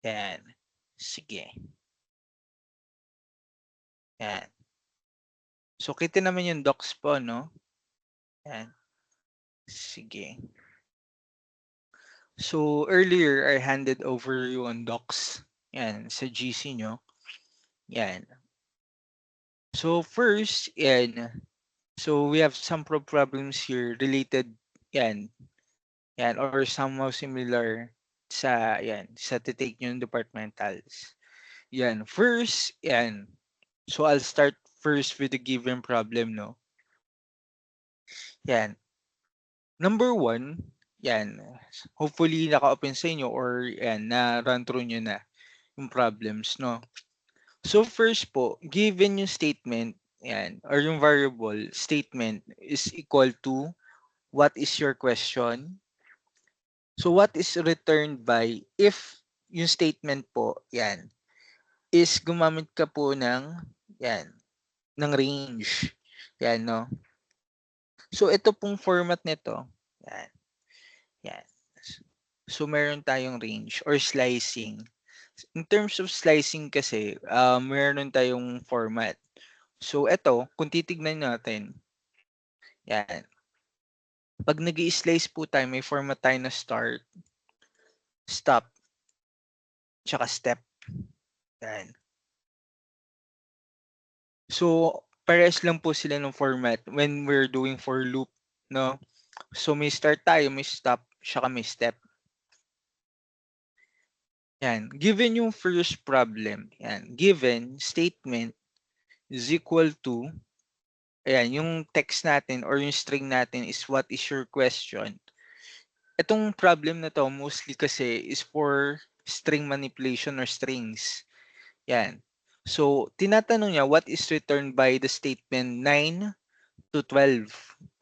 Yan. Sige. Yan. So, kita naman yung docs po, no? Yan. Sige. So, earlier, I handed over yung docs. Yan, sa GC nyo. Yan. So, first, yan. So, we have some problems here related, yan. Yan, or somehow similar sa titake nyo ng departmentals. Yan. First, yan. So, I'll start first with the given problem, no? Yan. Number one, yan. Hopefully, naka-open sa inyo or yan, na-run through nyo na yung problems, no? So, first po, given yung statement, yan, or yung variable statement is equal to what is your question? So, what is returned by if yung statement po, yan, is gumamit ka po yan, ng range. Yan, no? So, ito pong format nito. Yan. Yan. So, meron tayong range or slicing. In terms of slicing kasi, meron tayong format. So, ito, kung titignan natin, yan. Pag nag-i-slice po tayo, may format tayo na start, stop, tsaka step. Yan. So, pares lang po sila ng format when we're doing for loop, no? So, may start tayo, may stop, tsaka may step. Yan. Given yung first problem, yan. Given statement is equal to, ayan, yung text natin or yung string natin is what is your question. Itong problem na to mostly kasi is for string manipulation or strings. Yan. So, tinatanong niya what is returned by the statement 9 to 12.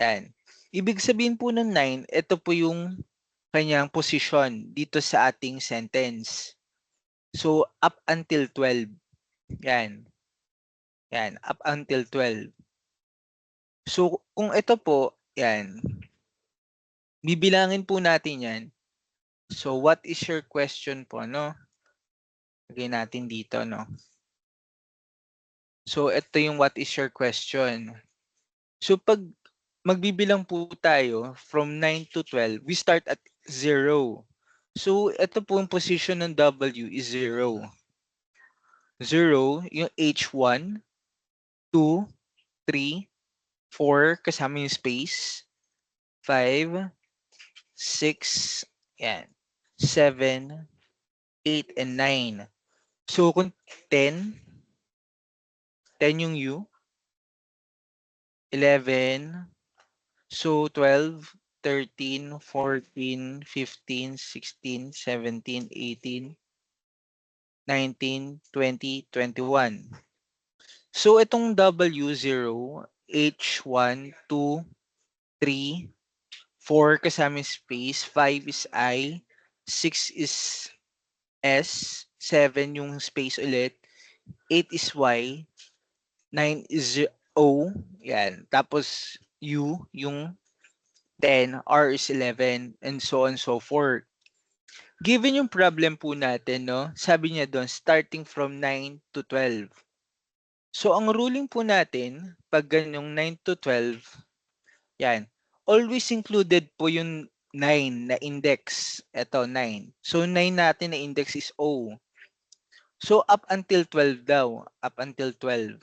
Yan. Ibig sabihin po ng 9, ito po yung kanyang position dito sa ating sentence. So, up until 12. Yan. Yan, up until 12. So, kung ito po, yan, bibilangin po natin yan. So, what is your question po, no? Lagay natin dito, no? So, ito yung what is your question. So, pag magbibilang po tayo from 9 to 12, we start at 0. So, ito po yung position ng W is 0. 0, yung H1, 2, 3, 4, kasama yung space, 5, 6, yan, 7, 8, and 9. So, kung 10 yung U, 11, so 12, 13, 14, 15, 16, 17, 18, 19, 20, 21. So, itong W0, H1, 2, 3, 4 kasama yung space, 5 is I, 6 is S, 7 yung space ulit, 8 is Y, 9 is O, yan. Tapos U, yung 10, R is 11, and so on and so forth. Given yung problem po natin, no, sabi niya doon, starting from 9 to 12. So, ang ruling po natin, pag ganyong 9 to 12, yan, always included po yung 9 na index. Ito, 9. So, 9 natin na index is O. So, up until 12 daw. Up until 12.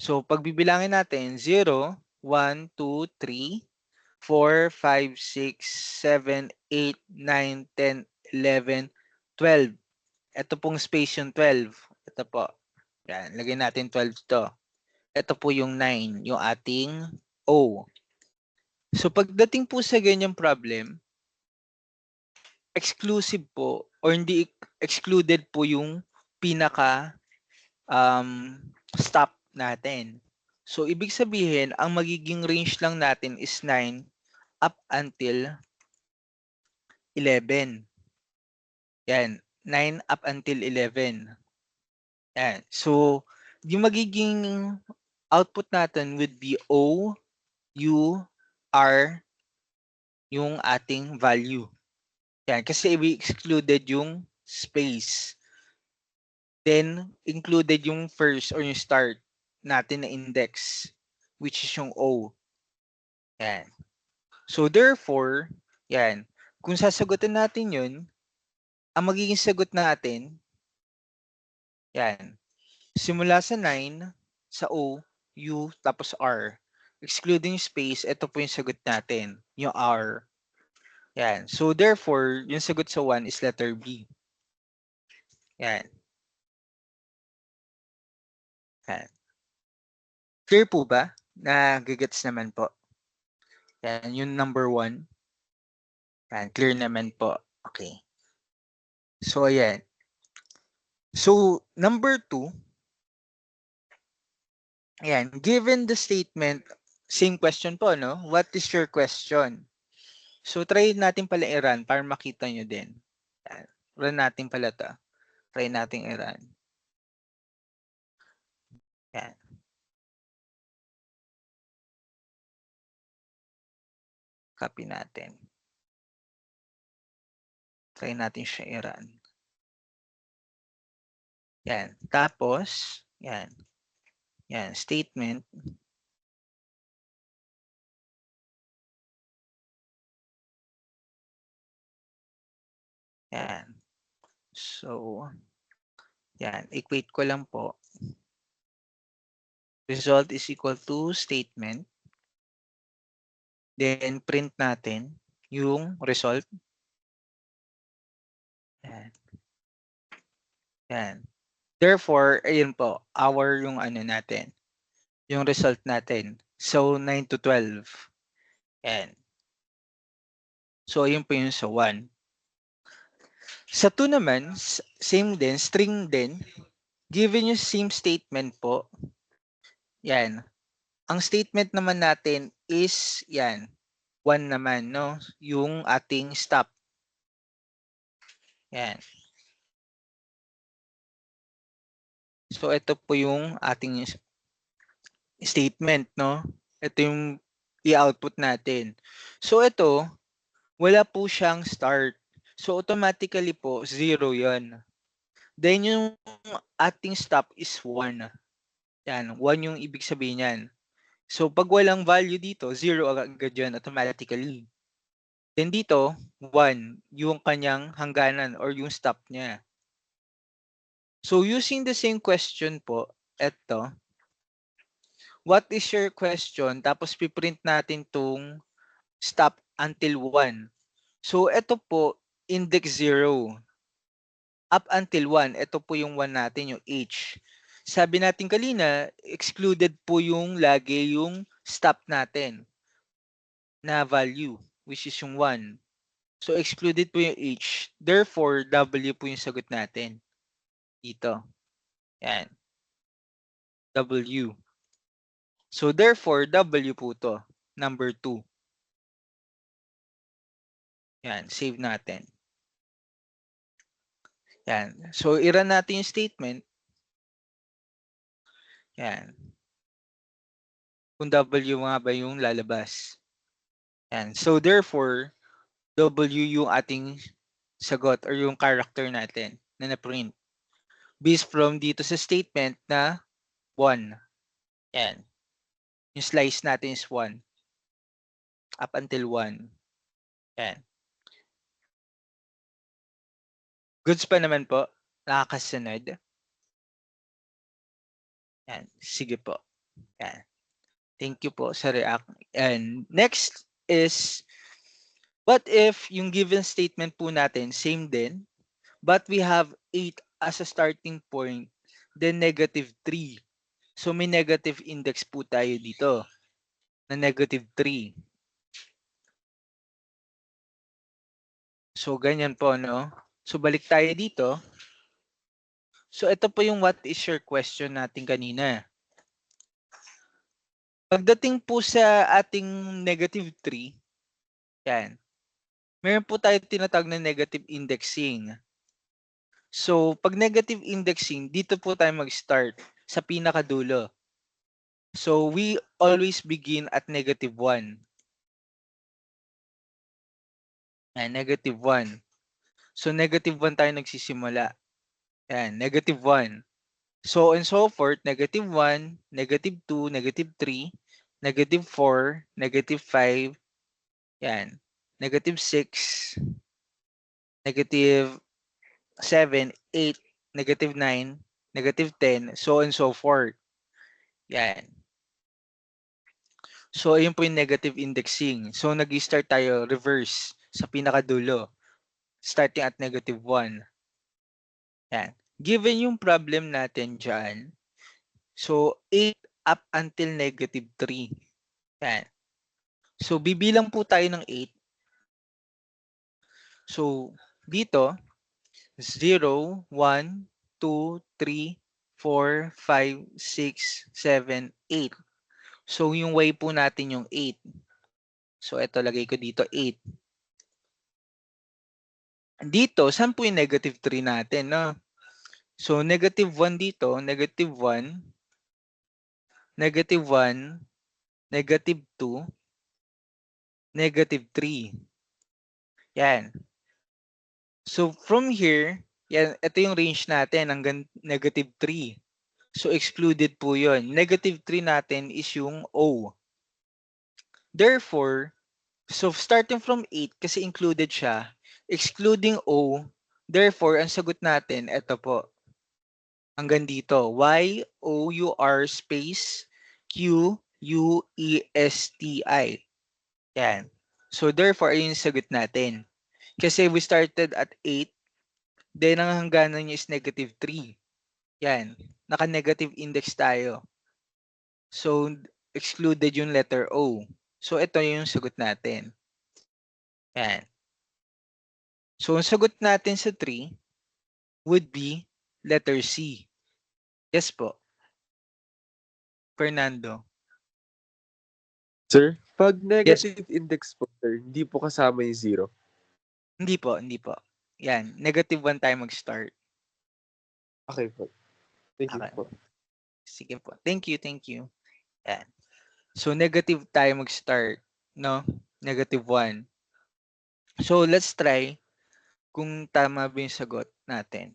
So, pag bibilangin natin, 0, 1, 2, 3, 4, 5, 6, 7, 8, 9, 10, 11, 12. Ito pong space yung 12. Ito po. Yan, lagay natin 12 to. Ito po yung 9, yung ating O. So, pagdating po sa ganyang problem, exclusive po or hindi excluded po yung pinaka stop natin. So, ibig sabihin, ang magiging range lang natin is 9 up until 11. Yan, 9 up until 11. Yan. So, yung magiging output natin would be O, U, R, yung ating value. Yan, kasi we excluded yung space. Then, included yung first or yung start natin na index, which is yung O. Yan. So, therefore, yan. Kung sasagutin natin yun, ang magiging sagot natin, yan. Simula sa 9, sa O, U, tapos R. Excluding space, ito po yung sagot natin, yung R. Yan. So, therefore, yung sagot sa 1 is letter B. Yan. Yan. Clear po ba? Nagigets naman po. Yan, yung number 1. Yan, clear naman po. Okay. So, ayan. So, number 2, ayan, given the statement, same question po, no? What is your question? So, try natin pala i-run para makita nyo din. Yan. Run natin pala to. Try natin i-run. Yan. Copy natin. Try natin siya i-run. Yan. Tapos, yan. Yan. Statement. Yan. So, yan. Equate ko lang po. Result is equal to statement. Then, print natin yung result. Yan. Yan. Therefore, ayun po, our yung ano natin, yung result natin. So, 9 to 12. Yan. So, ayun po yung sa 1. Sa 2 naman, same din, string din. Given yung same statement po, yan. Ang statement naman natin is, yan, 1 naman, no? Yung ating stop. Yan. So, ito po yung ating statement, no? Ito yung i-output natin. So, ito, wala po siyang start. So, automatically po, 0 yon. Then, yung ating stop is 1. Yan, 1 yung ibig sabihin yan. So, pag walang value dito, 0 agad yun automatically. Then dito, 1, yung kanyang hangganan or yung stop niya. So, using the same question po, eto, what is your question? Tapos, piprint natin tong stop until 1. So, ito po, index 0. Up until 1, ito po yung 1 natin, yung H. Sabi natin kanina, excluded po yung lagi yung stop natin na value, which is yung 1. So, excluded po yung H. Therefore, W po yung sagot natin. Dito. Yan. W. So, therefore, W po to. Number 2. Yan. Save natin. Yan. So, i-run natin yung statement. Yan. Kung W nga ba yung lalabas. Yan. So, therefore, W yung ating sagot or yung character natin na na-print. Based from dito sa statement na 1. Yan. Yung slice natin is 1. Up until 1. Yan. Goods pa naman po. Nakakasunod. Yan. Sige po. Yan. Thank you po sa react. And next is, what if yung given statement po natin, same din, but we have 8 as a starting point, then negative 3. So may negative index po tayo dito na negative 3. So ganyan po, no? So balik tayo dito. So ito po yung what is your question natin kanina. Pagdating po sa ating negative 3, yan. Meron po tayo tinatawag na negative indexing. So, pag negative indexing, dito po tayo mag-start sa pinakadulo. So, we always begin at negative 1. Negative 1. So, -1 tayo nagsisimula. Yan, -1. So and so forth, -1, -2, -3, -4, -5, yan, -6, -7, 8, -9, -10, so and so forth. Yan. So, ayun po yung negative indexing. So, nag-start tayo reverse sa pinakadulo, starting at -1. Yan. Given yung problem natin dyan, so 8 up until -3. Yan. So, bibilang po tayo ng 8. So, dito, 0, 1, 2, 3, 4, 5, 6, 7, 8. So, yung y po natin yung 8. So, ito, lagay ko dito 8. Dito, saan po yung -3 natin, no? So, -1 dito, -1, -1, -2, -3. Yan. So, from here, yan, ito yung range natin hanggang -3. So, excluded po yun. -3 natin is yung O. Therefore, so starting from 8, kasi included siya, excluding O, therefore, ang sagot natin, ito po, hanggang dito, Y-O-U-R space Q-U-E-S-T-I. Yan. So, therefore, ayun yung sagot natin. Kasi we started at 8, then ang hangganan niya is -3. Yan. Naka-negative index tayo. So, excluded yung letter O. So, ito yung sagot natin. Yan. So, ang sagot natin sa 3 would be letter C. Yes po. Fernando. Sir, pag Yes. negative index po, sir, hindi po kasama yung 0. Hindi po, hindi po. Yan. -1 tayo mag-start. Okay po. Thank you Okay. po. Sige po. Thank you, thank you. Yan. So, negative tayo mag-start. No? -1. So, let's try kung tama ba yung sagot natin.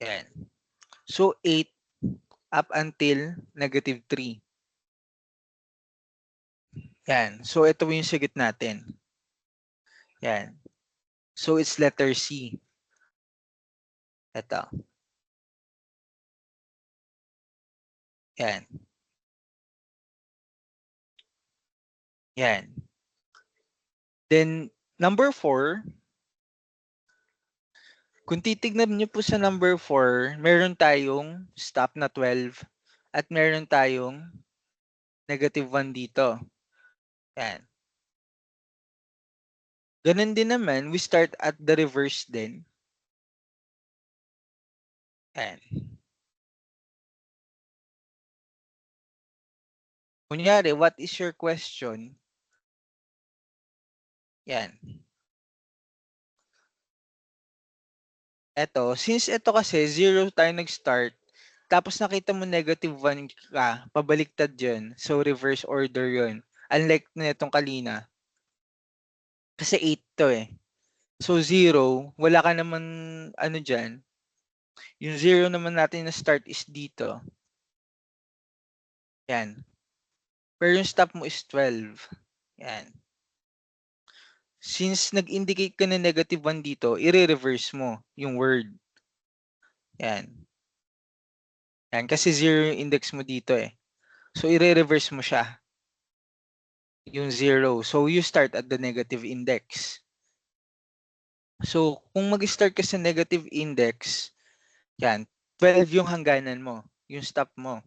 Yan. So, 8 up until -3. Yan. So, ito yung sagot natin. Yan. So, it's letter C. Ito. Yan. Yan. Then, number 4, kung titignan niyo po sa number 4, meron tayong stop na 12 at meron tayong -1 dito. Yan. Ganun din naman, we start at the reverse din. Yan. Kunyari, what is your question? Yan. Eto, since ito kasi 0 tayo nag-start, tapos nakita mo -1 ka, pabaliktad yun. So, reverse order yun. Unlike na itong kanina. Kasi 8 to eh. So, 0, wala ka naman ano dyan. Yung 0 naman natin na start is dito. Yan. Pero yung stop mo is 12. Yan. Since nag-indicate ka na -1 dito, i-reverse mo yung word. Yan. Yan. Kasi 0 yung index mo dito eh. So, i-reverse mo siya. Yung 0. So, you start at the negative index. So, kung mag-start ka sa negative index, yan, 12 yung hangganan mo, yung stop mo.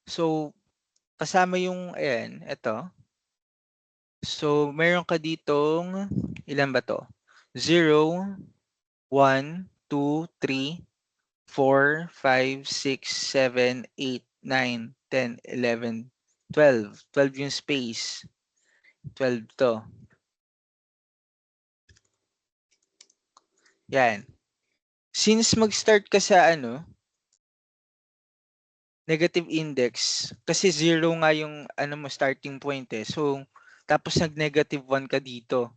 So, kasama yung, ayan, ito. So, meron ka ditong, ilan ba to? 0, 1, 2, 3, 4, 5, 6, 7, 8, 9, 10, 11, 12. 12 yung space. 12 to. Yan. Since mag-start ka sa negative index, kasi 0 nga yung mo starting point eh. So, tapos nag-1 ka dito.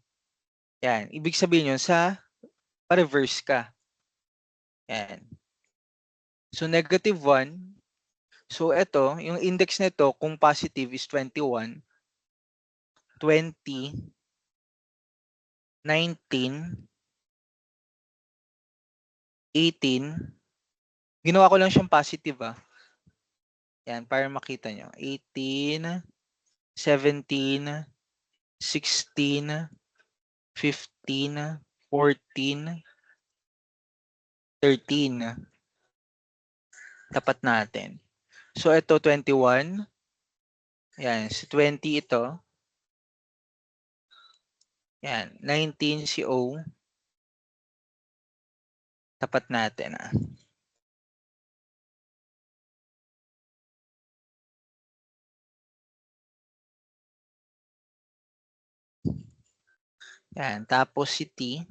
Yan. Ibig sabihin yun sa pa-reverse ka. Yan. So, -1. So, ito, yung index nito, kung positive is 21, 20, 19, 18. Ginawa ko lang siyang positive Yan, para makita nyo. 18, 17, 16, 15, 14, 13. Tapat natin. So, ito 21. Yan, si 20 ito. Yan, 19 si O. Tapat natin Yan, tapos si T.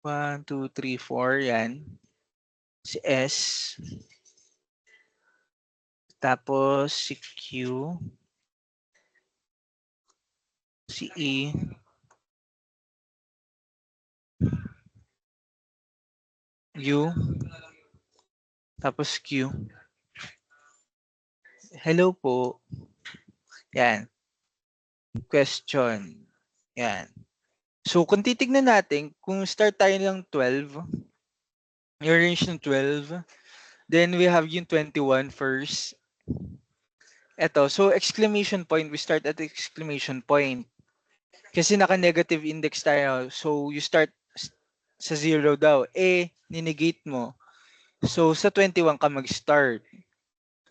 1, 2, 3, 4. Yan. Si S. Tapos si Q. Si E. U. Tapos Q. Hello po. Yan. Question. Yan. So, kung titignan natin, kung start tayo ng 12, yung range ng 12, then we have yung 21 first. Eto, so exclamation point, we start at exclamation point. Kasi naka-negative index tayo, so you start sa 0 daw. Ninegate mo. So, sa 21 ka mag-start.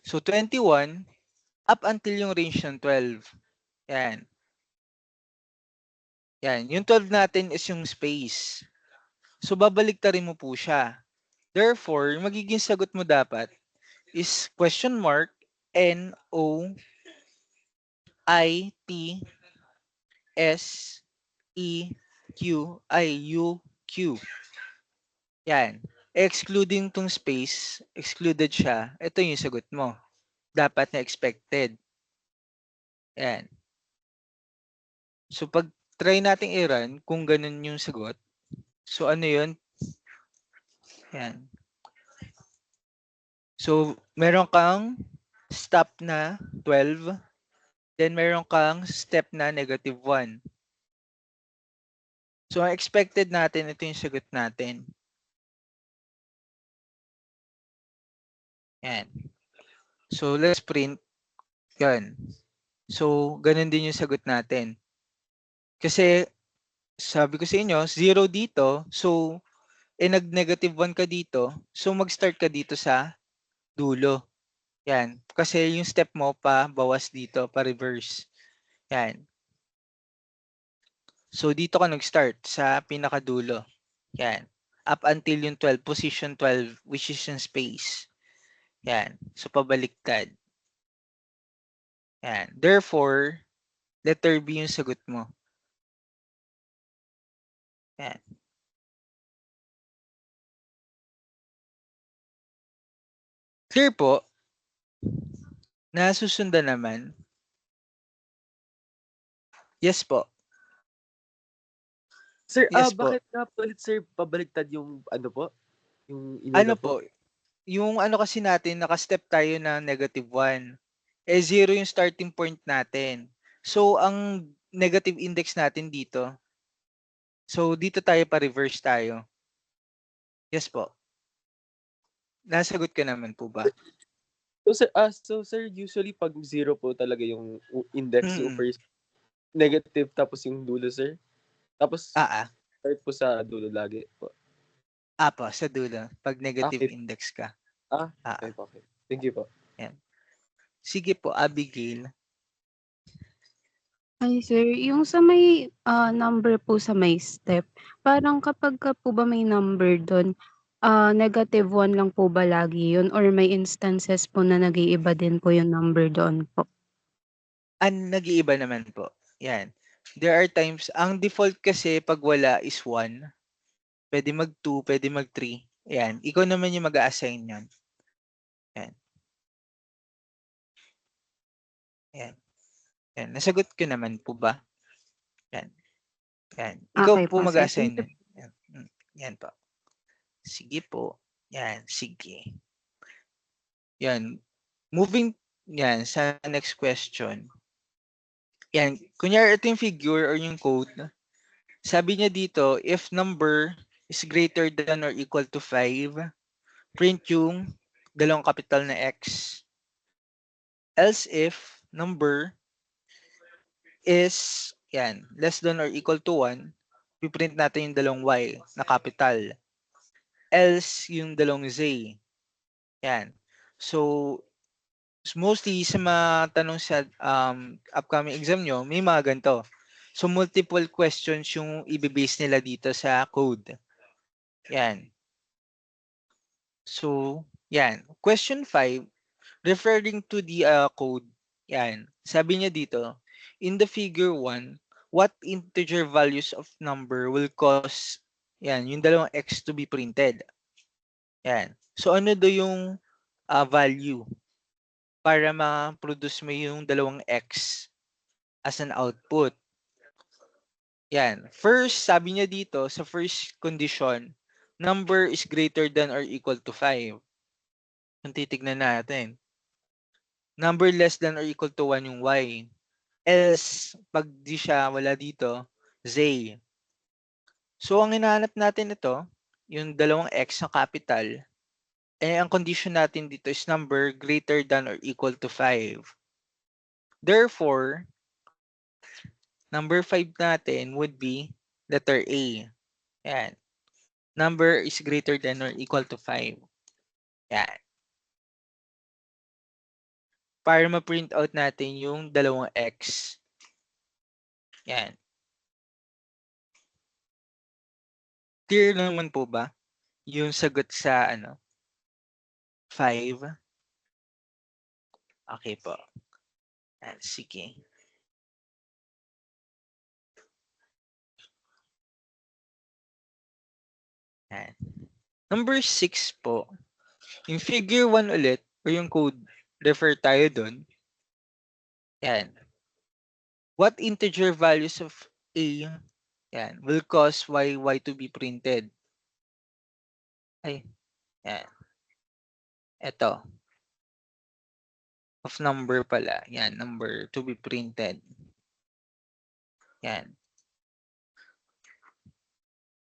So, 21, up until yung range ng 12. Yan. Yan. Yung 12 natin is yung space. So, babaliktarin mo po siya. Therefore, yung magiging sagot mo dapat is question mark N O I T S E Q U Q. Yan. Excluding tong space, excluded siya. Ito yung sagot mo. Dapat na expected. Yan. So pag try nating i-run kung ganun yung sagot. So ano yun? Yan. So meron kang stop na 12. Then meron kang step na -1. So ang expected natin, ito yung sagot natin. Yan. So let's print. Yan. So ganun din yung sagot natin. Kasi sabi ko sa inyo, 0 dito. So nag-1 ka dito. So mag-start ka dito sa dulo. Yan. Kasi yung step mo pa bawas dito, pa reverse. Yan. So dito ka nag-start sa pinakadulo. Yan. Up until yung 12, position 12, which is yung space. Yan. So pabaliktad. Yan. Therefore, letter B yung sagot mo. Yan. Clear po? Nasusundan naman. Yes po. Sir, Yes po. bakit nga po ulit, sir, pabaliktad yung ano po? Yung Ano inuna po? po, yung ano kasi natin, naka-step tayo na -1. 0 yung starting point natin. So, ang negative index natin dito, so dito tayo pa-reverse tayo. Yes po. Nasagot ka naman po ba? So sir, usually pag 0 po talaga yung index, yung Mm. first negative, tapos yung dulo, sir. Tapos Ah. start po sa dulo lagi po. Apo, sa dulo. Pag negative Okay. index ka. Okay po, okay. Thank you po. Yan. Sige po, Abigail. Ay sir, yung sa may, number po sa may step, parang kapagka po ba may number dun, -1 lang po ba lagi yun or may instances po na nag-iiba din po yung number doon po? Nag-iiba naman po. Yan. There are times, ang default kasi pag wala is 1. Pwede mag-2, pwede mag-3. Yan. Ikaw naman yung mag-a-assign yan. Yan. Yan. Yan. Nasagot ko naman po ba? Yan. Yan. Ikaw Okay po po, sir. Thank mag-assign you. nun. Yan. Yan po. Sige po. Yan. Sige. Yan. Moving yan sa next question. Yan. Kunyari ito yung figure or yung code. Sabi niya dito, if number is greater than or equal to 5, print yung dalawang capital na X. Else if number is yan, less than or equal to 1, piprint natin yung dalawang Y na capital. Else yung dalawang Z. Yan. So, mostly sa mga tanong sa upcoming exam nyo, may mga ganito. So, multiple questions yung ibibase nila dito sa code. Yan. So, yan. Question 5, referring to the code, yan. Sabi niya dito, in the figure 1, what integer values of number will cause, yan, yung dalawang X to be printed? Yan. So, ano do yung value para ma-produce mo yung dalawang X as an output? Yan. First, sabi niya dito, sa first condition, number is greater than or equal to 5. Kung titignan natin. Number less than or equal to 1 yung Y. Else, pag di siya wala dito, Z. So, ang hinahanap natin ito, yung dalawang X na capital, eh, ang condition natin dito is number greater than or equal to 5. Therefore, number 5 natin would be letter A. Yan. Number is greater than or equal to 5. Yan. Para ma-print out natin yung dalawang X. Yan. Clear naman po ba yung sagot sa 5? Okay po. Yan, sige. Yan. Number 6 po. Yung figure 1 ulit, o yung code, refer tayo dun. Yan. What integer values of A yan, will cause Y to be printed? Ay, yan. Ito. Of number pala. Yan, number to be printed. Yan.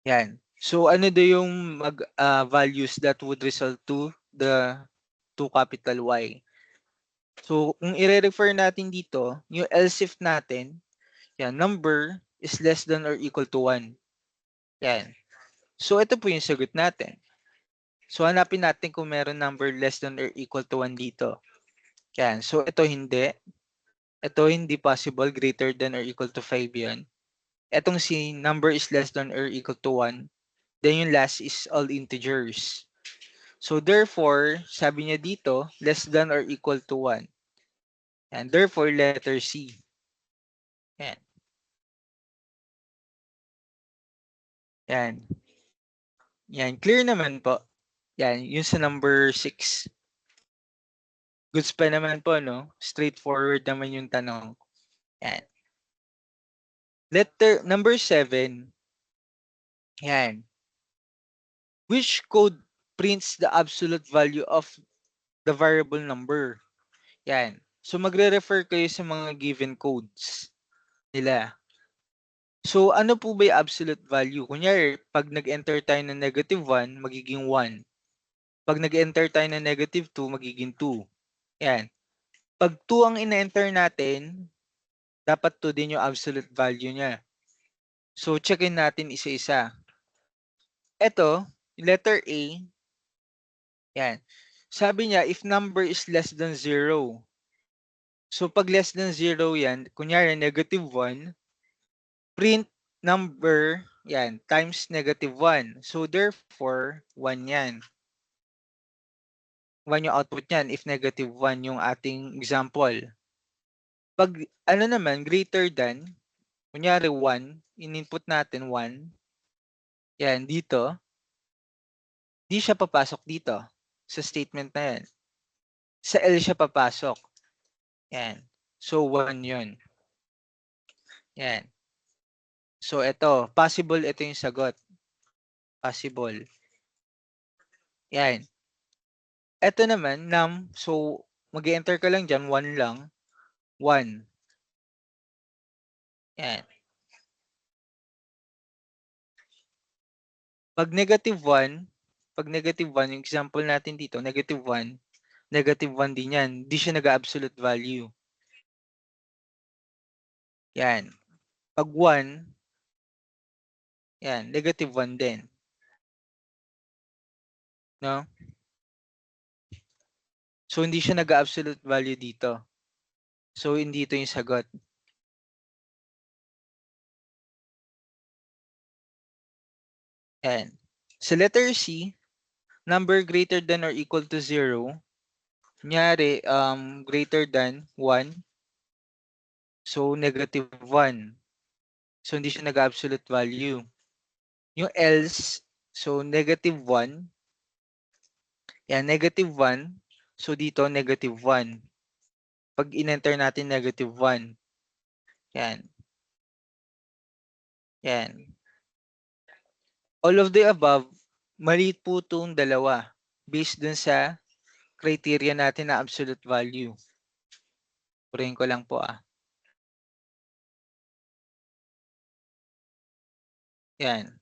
Yan. So, ano do yung values that would result to the 2 capital Y? So, kung i-refer natin dito, yung else if natin, yan, number is less than or equal to 1. Yan. So, ito po yung sagot natin. So, hanapin natin kung meron number less than or equal to 1 dito. Yan. So, ito hindi. Ito hindi possible. Greater than or equal to 5 yan. Etong si number is less than or equal to 1. Then yung last is all integers. So, therefore, sabi niya dito, less than or equal to 1. And therefore, letter C. Yan. Yan. Yan. Clear naman po. Yan. Yun sa number 6. Goods pa naman po, no? Straightforward naman yung tanong. Yan. Letter number 7. Yan. Which code prints the absolute value of the variable number? Yan. So, magre-refer kayo sa mga given codes nila. So, ano po ba yung absolute value? Kunyari, pag nag-enter tayo ng -1, magiging 1. Pag nag-enter tayo ng -2, magiging 2. Yan. Pag 2 ang in-enter natin, dapat 2 din yung absolute value niya. So, checkin natin isa-isa. Ito, letter A, yan. Sabi niya, if number is less than 0. So, pag less than 0 yan, kunyari -1, print number, yan, times -1. So, therefore, 1 yan. 1 yung output niyan if -1 yung ating example. Pag ano naman, greater than, kunyari 1, in-input natin 1, yan, dito, di siya papasok dito sa statement na yan. Sa L siya papasok. Yan. So, 1 yun. Yan. So, ito. Possible, ito yung sagot. Possible. Yan. Ito naman, num. So, mag-enter ka lang dyan. 1 lang. 1. Yan. Pag -1, yung example natin dito, -1, -1 din yan. Di siya nag-absolute value. Yan. Pag 1, yan, -1 din. No? So, hindi siya nag-absolute value dito. So, hindi ito yung sagot. Yan. Sa letter C, number greater than or equal to 0, kunyari, greater than 1, so -1. So, hindi siya nag-absolute value. Yung else, so -1, yan, -1, so dito -1. Pag in-enter natin -1, yan. Yan. All of the above, maliit po itong dalawa based dun sa criteria natin na absolute value. Purihin ko lang po Yan.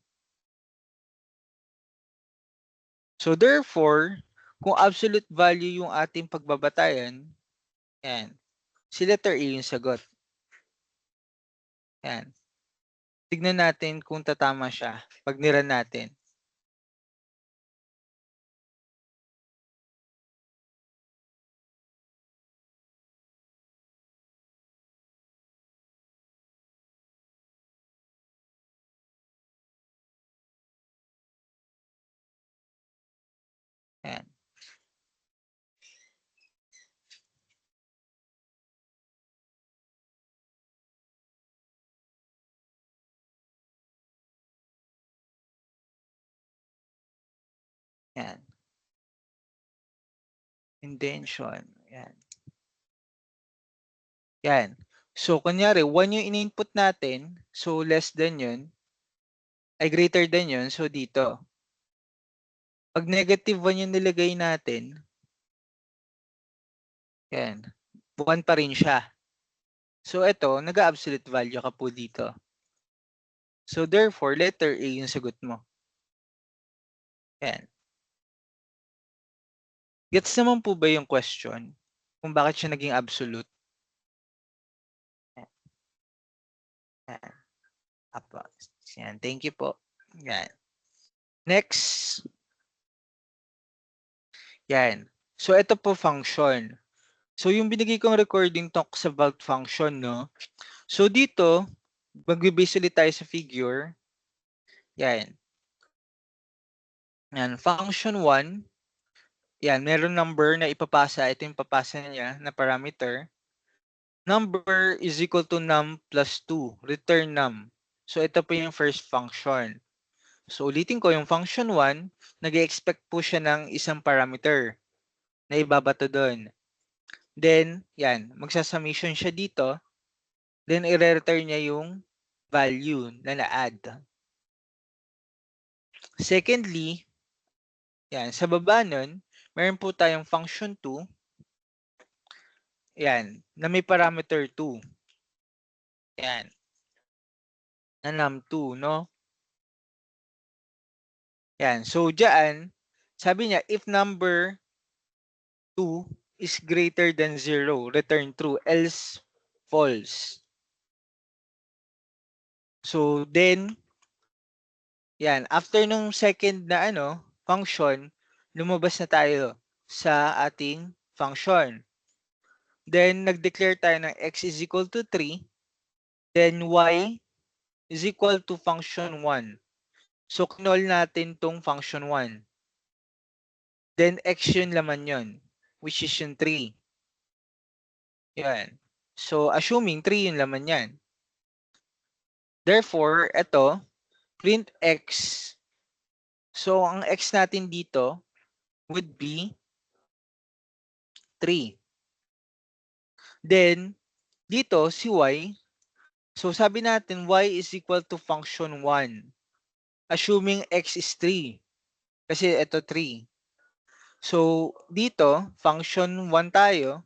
So therefore, kung absolute value yung ating pagbabatayan, yan, si letter A yung sagot. Yan. Tignan natin kung tatama siya pag niran natin. Yan. Yan. Intention. Yan. Yan. So, kunyari, 1 yung in-input natin. So, less than yun. Ay, greater than yun. So, dito. Pag -1 yung nilagay natin, yan, 1 pa rin siya. So, ito, nag-absolute value ka po dito. So, therefore, letter A yung sagot mo. Yan. Gets naman po ba yung question? Kung bakit siya naging absolute? Yan. Yan. Apo. Yan. Thank you po. Yan. Next. Yan. So, ito po function. So, yung binigay kong recording talks about function, no? So, dito, mag-base ulit tayo sa figure. Yan. Yan. Function 1. Yan. Meron number na ipapasa. Ito yung papasa niya na parameter. Number is equal to num plus 2. Return num. So, ito po yung first function. So, ulitin ko yung function 1, nag-expect po siya ng isang parameter na ibabato doon. Then, yan, magsasummation siya dito. Then, i-return niya yung value na na-add. Secondly, yan, sa baba nun, meron po tayong function 2. Yan, na may parameter 2. Yan. Na num2, no? Yan. So, dyan, sabi niya, if number 2 is greater than 0, return true, else false. So, then, yan, after nung second na function, lumabas na tayo sa ating function. Then, nag-declare tayo ng x is equal to 3. Then, y is equal to function 1. So, kinol natin tong function 1. Then, x yun laman yun, which is yung 3. Yan. So, assuming 3 yung laman yan. Therefore, ito, print x. So, ang x natin dito would be 3. Then, Dito, si y, so sabi natin y is equal to function 1. Assuming x is 3. Kasi ito 3. So, dito, function 1 tayo.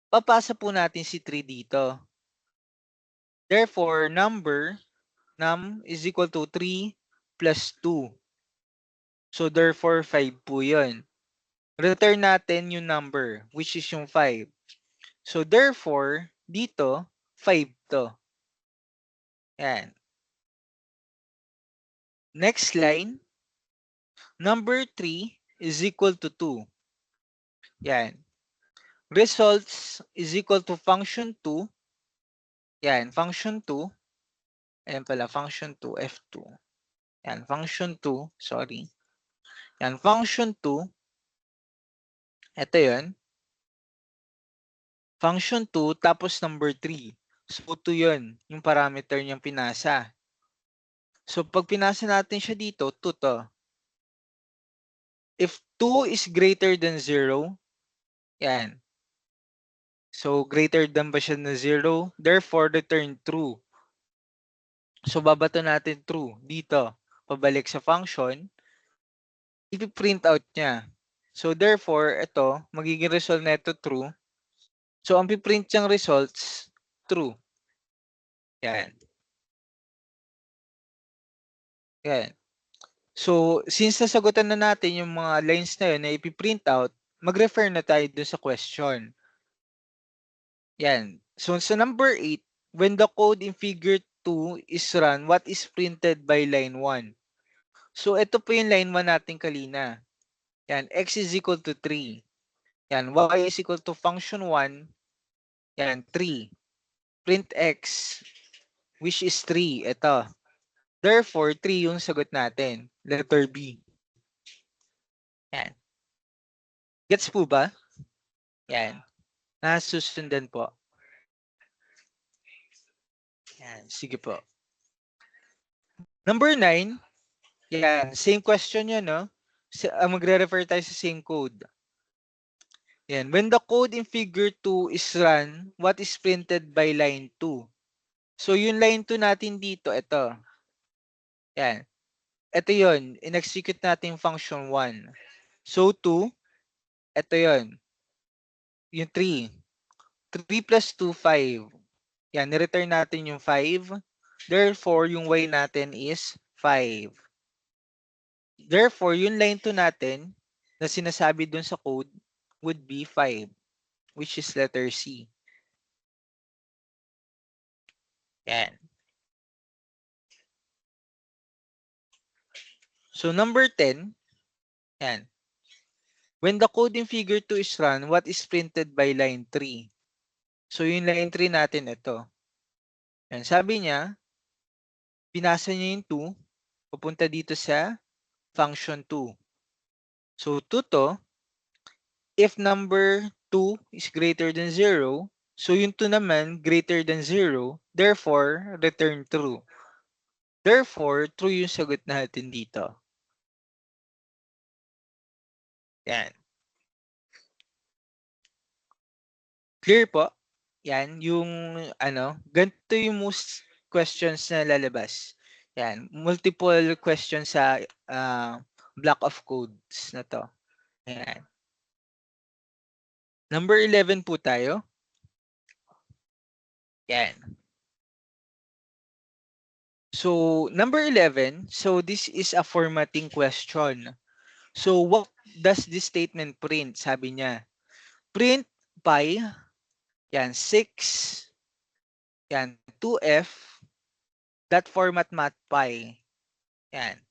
Papasa po natin si 3 dito. Therefore, num is equal to 3 plus 2. So, therefore, 5 po yun. Return natin yung number, which is yung 5. So, therefore, dito, 5 to. Yan. Next line, number 3 is equal to 2. Yan. Results is equal to function 2. Yan, function 2. Ayan pala, function 2, F2. Yan, function 2, sorry. Yan, function 2. Ito yun. Function 2, tapos number 3. So, 2 yun, yung parameter niyang pinasa. So, pag pinasa natin siya dito, 2 to. If 2 is greater than 0, yan. So, greater than ba siya na 0? Therefore, return true. So, babato natin true dito. Pabalik sa function. I-print out niya. So, therefore, ito, magiging result na ito true. So, ang piprint niyang results, true. Yan. Yan. So, since nasagutan na natin yung mga lines na yun na ipiprint out, mag-refer na tayo dun sa question. Yan. So, sa number 8, when the code in figure 2 is run, what is printed by line 1? So, ito po yung line 1 natin kanina. Yan, x is equal to 3. Yan, y is equal to function 1. Yan, 3. Print x, which is 3. Ito. Therefore, 3 yung sagot natin. Letter B. Yan. Gets po ba? Yan. Nasusundan po. Yan. Sige po. Number 9. Yan. Same question yun, no? Magre-refer tayo sa same code. Yan. When the code in figure 2 is run, what is printed by line 2? So, yung line 2 natin dito, ito. Yan. Ito yun. In-execute natin yung function 1. So, 2. Ito yun. Yung 3. 3 plus 2, 5. Yan. Ni-return natin yung 5. Therefore, yung y natin is 5. Therefore, yung line 2 natin na sinasabi dun sa code would be 5, which is letter C. Yan. So, number 10, yan. When the code in figure 2 is run, what is printed by line 3? So, yung line 3 natin, ito. Yan. Sabi niya, pinasa niya yung 2, pupunta dito sa function 2. So, 2 to, if number 2 is greater than 0, so yung 2 naman greater than 0, therefore, return true. Therefore, true yung sagot natin dito. Yan. Clear po? Yan, yung ganito yung most questions na lalabas. Yan, multiple questions sa block of codes na to. Yan. Number 11 po tayo. Yan. So, number 11, so this is a formatting question. So, what does this statement print? Sabi niya, print pi, yan, 6, yan, 2f, that format mat pi. Yan.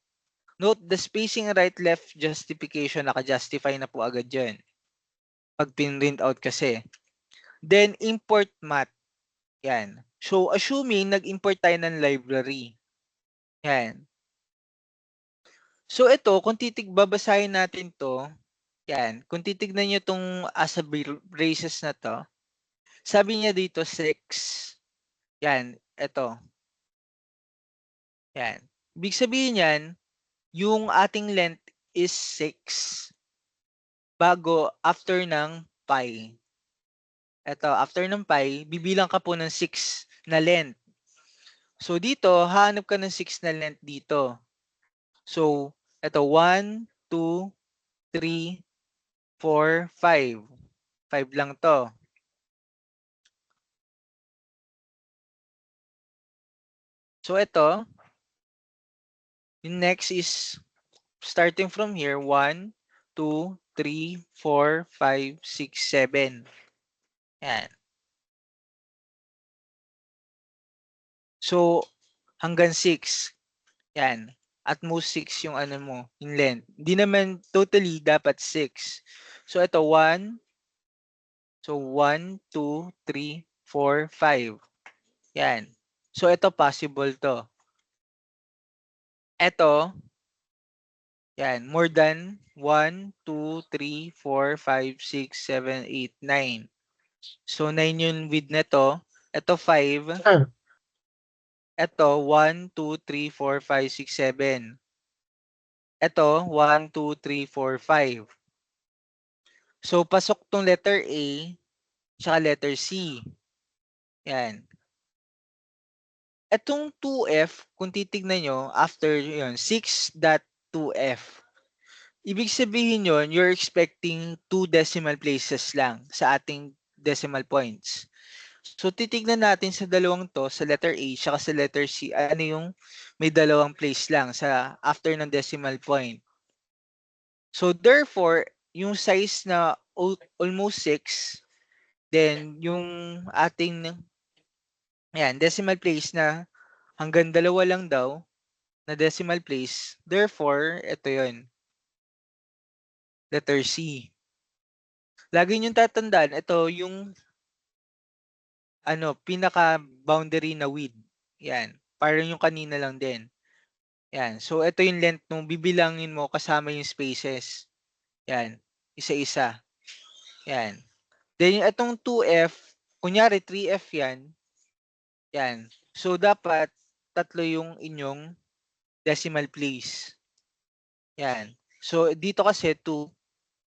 Note, the spacing right-left justification, naka-justify na po agad yan. Pag pin-print out kasi. Then, import mat. Yan. So, assuming nag-import tayo ng library. Yan. So, ito, kung babasahin natin to, yan. Kung titignan nyo itong as a braces na to, sabi niya dito, 6. Yan. Ito. Yan. Ibig sabihin yan, yung ating length is 6 bago after ng pi. Eto, after ng pi, bibilang ka po ng 6 na length. So dito, hahanap ka ng 6 na length dito. So, eto 1, 2, 3, 4, 5. 5 lang to. So ito, yung next is starting from here, 1, 2, 3, 4, 5, 6, 7. Yan. So, hanggang 6. Yan. At most 6 yung ano mo, yung length. Hindi naman totally dapat 6. So, ito 1. So, 1, 2, 3, 4, 5. Yan. So, ito possible to. Ito, yan. More than 1, 2, 3, 4, 5, 6, 7, 8, 9. So, 9 yung width nito. Ito 5. Ito 1, 2, 3, 4, 5, 6, 7. Ito 1, 2, 3, 4, 5. So, pasok tong letter A tsaka letter C. Yan. Etong 2F, kung titignan nyo, after yun, 6.2F. Ibig sabihin yun, you're expecting 2 decimal places lang sa ating decimal points. So, titignan natin sa dalawang to, sa letter A tsaka sa letter C, ano yung may dalawang place lang sa after ng decimal point. So, therefore, yung size na almost 6, then yung ating ayan, decimal place na hanggang dalawa lang daw na decimal place. Therefore, ito yun, letter C. Lagi niyong tatandaan, ito yung pinaka-boundary na width. Yan. Parang yung kanina lang din. Yan. So, ito yung length nung bibilangin mo kasama yung spaces. Yan. Isa-isa. Yan. Then, yung itong 2F, kunyari 3F yan. Yan. So, dapat tatlo yung inyong decimal place. Yan. So, dito kasi 2.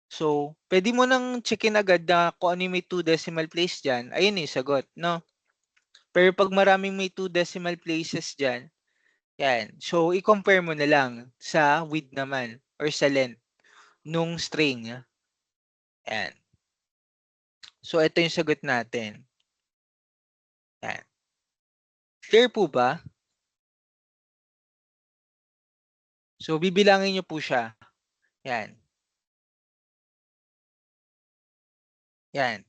So, pwede mo nang checkin agad na kung ano yung may 2 decimal place dyan. Ayun yung sagot, no? Pero pag maraming may 2 decimal places dyan, yan. So, i-compare mo na lang sa width naman or sa length nung string. Yan. So, ito yung sagot natin. Yan. Clear po ba? So, bibilangin nyo po siya. Yan. Yan.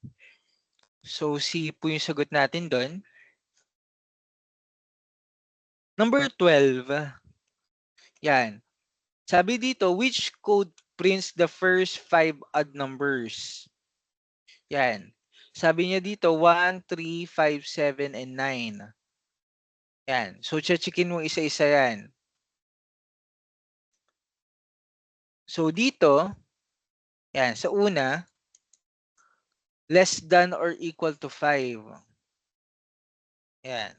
So, C po yung sagot natin doon. Number 12. Yan. Sabi dito, which code prints the first 5 odd numbers? Yan. Sabi niya dito, 1, 3, 5, 7, and 9. Yan. So, checkin mo isa-isa yan. So, dito, yan, sa una, less than or equal to 5. Yan.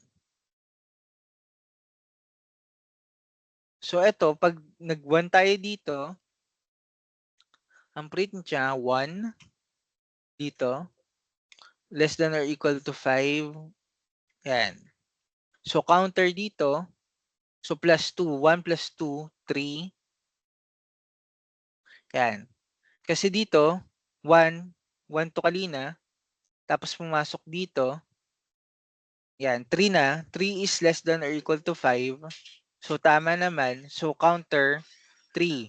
So, ito, pag nag-1 tayo dito, ang print niya, 1, dito, less than or equal to 5. Yan. So, counter dito, so plus 2, 1 plus 2, 3. Yan. Kasi dito, 1, 1 to kanina, tapos pumasok dito, yan, 3 na, 3 is less than or equal to 5. So, tama naman. So, counter, 3.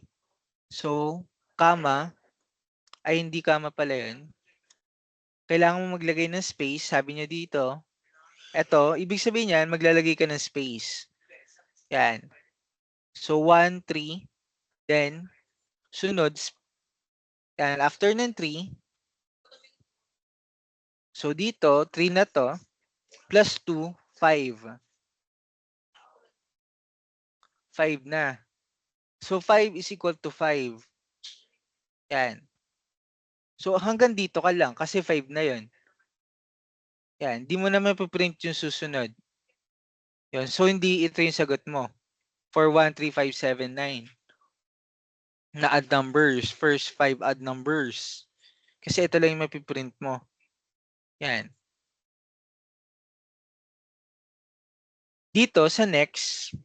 So, comma, ay hindi comma pala yun. Kailangan mo maglagay ng space, sabi niya dito. Ito, ibig sabihin yan, maglalagay ka ng space. Yan. So, 1, 3. Then, sunod, yan, after ng 3, so dito, 3 na to, plus 2, 5. 5 na. So, 5 is equal to 5. Yan. So, hanggang dito ka lang kasi 5 na yon. Yan. Di mo na mapiprint yung susunod. Yan. So, hindi ito yung sagot mo for 1, 3, 5, 7, 9 na odd numbers. First 5 odd numbers. Kasi ito lang yung mapiprint mo. Yan. Dito sa next,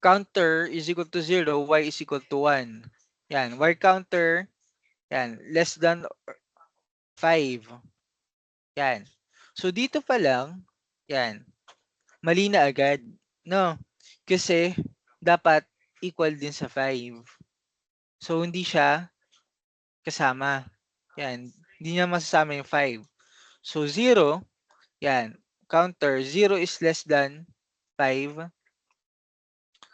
counter is equal to 0, y is equal to 1. Yan, y counter, yan, less than 5. Yan. So dito pa lang, yan, mali na agad, no? Kasi dapat equal din sa 5. So hindi siya kasama. Yan, hindi niya masasama yung 5. So 0, yan, counter 0 is less than 5.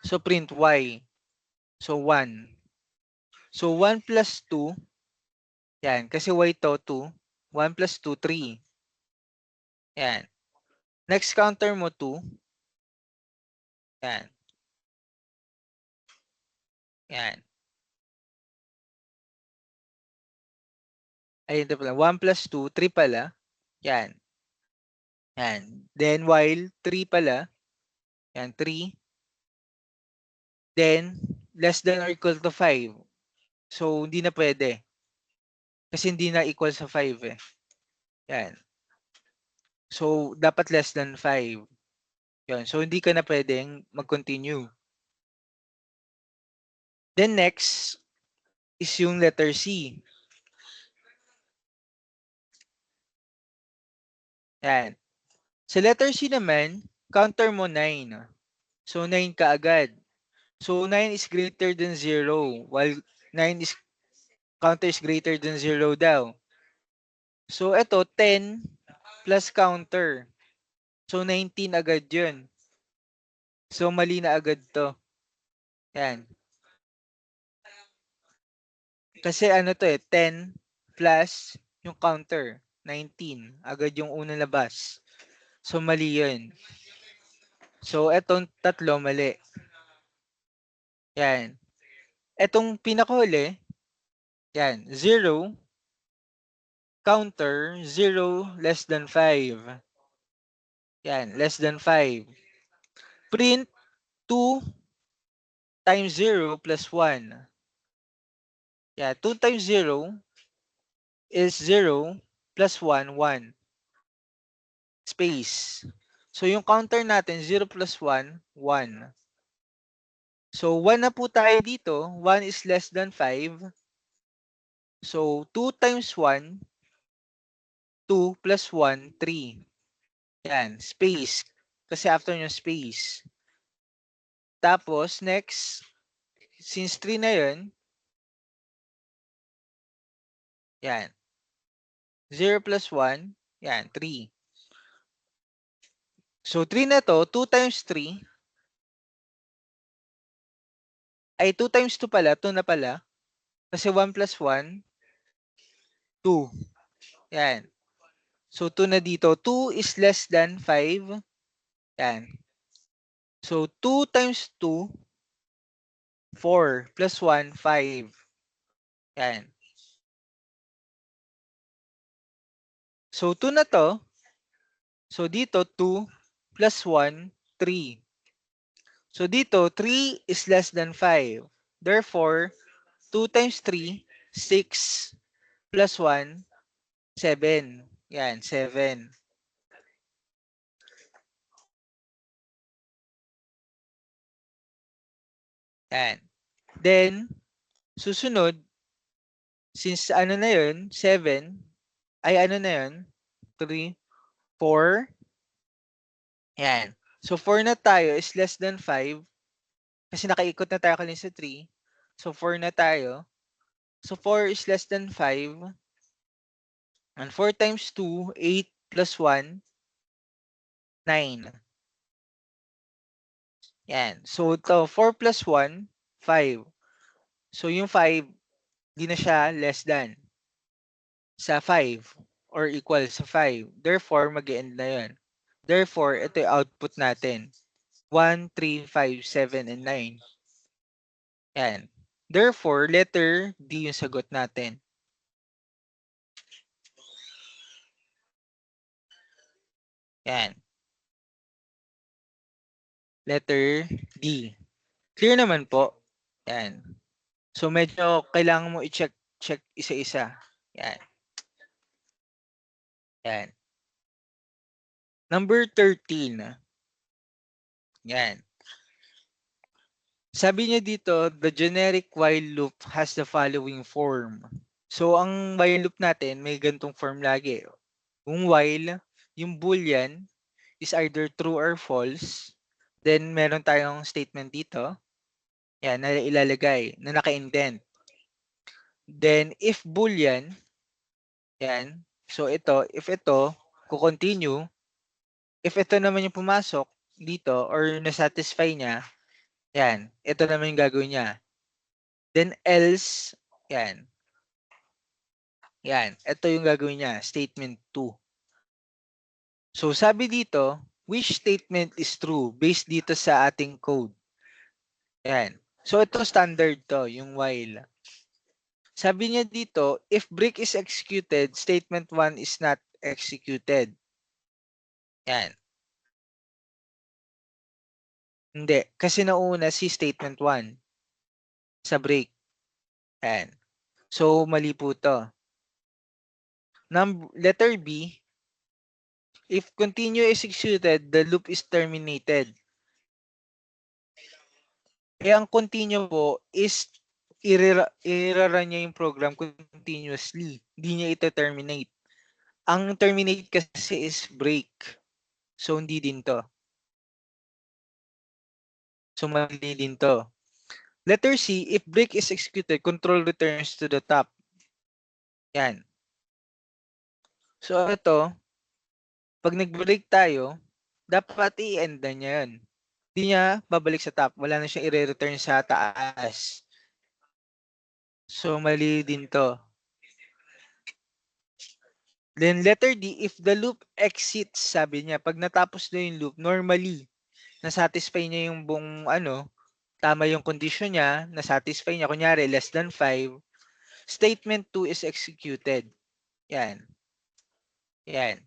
So print y. So 1. So 1 plus 2, yan, kasi y to 2. 1 plus 2, 3. Yan. Next counter mo 2. Yan. Yan. Ayun ito pala. 1 plus 2, 3 pala. Yan. Yan. Then while 3 pala. Yan, 3. Then less than or equal to 5. So hindi na pwede. Kasi hindi na equal sa 5 eh. Yan. So dapat less than 5. Yan. So hindi ka na pwedeng mag-continue. Then next is yung letter C. Yan. Sa letter C naman, counter mo 9. So 9 ka agad. So 9 is greater than 0 while 9 is counter is greater than 0 daw. So ito 10 plus counter. So 19 agad 'yun. So mali na agad 'to. Yan. Kasi ano to 10 plus yung counter 19 agad yung unang labas. So mali 'yun. So etong tatlo mali. Yan. Etong pinakahuli, yan, 0 counter 0 less than 5. Yan, less than 5. Print 2 times 0 plus 1. Yeah, 2 times 0 is 0 plus 1, 1. Space. So yung counter natin, 0 plus 1, 1. So 1 na po tayo dito. 1 is less than 5. So 2 times 1, 2 plus 1, 3. Yan, space. Kasi after yung space. Tapos, next, since 3 na yun, yan. 0 plus 1, yan, 3. So, 3 na to, 2 times 3, ay 2 times 2 pala, 2 na pala. Kasi 1 plus 1, 2. Yan. So, 2 na dito. 2 is less than 5. Yan. So, 2 times 2, 4. Plus 1, 5. Yan. So, 2 na to. So, dito, 2 plus 1, 3. So, dito, 3 is less than 5. Therefore, 2 times 3, 6 plus 1, 7. Yan, 7. Yan. Then, susunod, since ano na yun, 7, ay ano na yun, 3, 4. Yan. So, 4 na tayo is less than 5. Kasi nakaikot na tayo kanina sa 3. So, 4 na tayo. So, 4 is less than 5. And 4 times 2, 8 plus 1, 9. Yan. So, ito, 4 plus 1, 5. So, yung 5, di na siya less than sa 5 or equal sa 5. Therefore, mag-end na yun. Therefore, ito yung output natin. 1, 3, 5, 7, and 9. Yan. Therefore, letter D yung sagot natin. Yan. Letter D. Clear naman po. Yan. So, medyo kailangan mo i-check isa-isa. Yan. Yan. Number 13. Yan. Sabi niya dito, the generic while loop has the following form. So, ang while loop natin, may gantong form lagi. Yung while, yung boolean is either true or false. Then, meron tayong statement dito. Yan, na ilalagay, na naka-indent. Then, if boolean, yan. So, if ito, continue, if ito naman yung pumasok dito or na-satisfy niya, yan, ito naman yung gagawin niya. Then, else, yan. Yan, ito yung gagawin niya, statement 2. So, sabi dito, which statement is true based dito sa ating code? Yan. So, ito standard to, yung while. Sabi niya dito, if break is executed, statement 1 is not executed. Yan. Hindi, kasi nauna si statement 1 sa break. Yan. So, mali po to. Letter B, if continue is executed, the loop is terminated. Eh, ang continue po is i-run niya yung program continuously. Hindi niya ito-terminate. Ang terminate kasi is break. So, hindi din to. So, mali din to. Letter C, if break is executed, control returns to the top. Yan. So, ito, pag nag-break tayo, dapat i-end na niya yan. Hindi niya babalik sa top. Wala na siyang i-return sa taas. So, mali din to. Then, letter D, if the loop exits, sabi niya, pag natapos na yung loop, normally, na-satisfy niya yung buong, tama yung condition niya, na-satisfy niya, kunyari, less than 5, statement 2 is executed. Yan. Yan.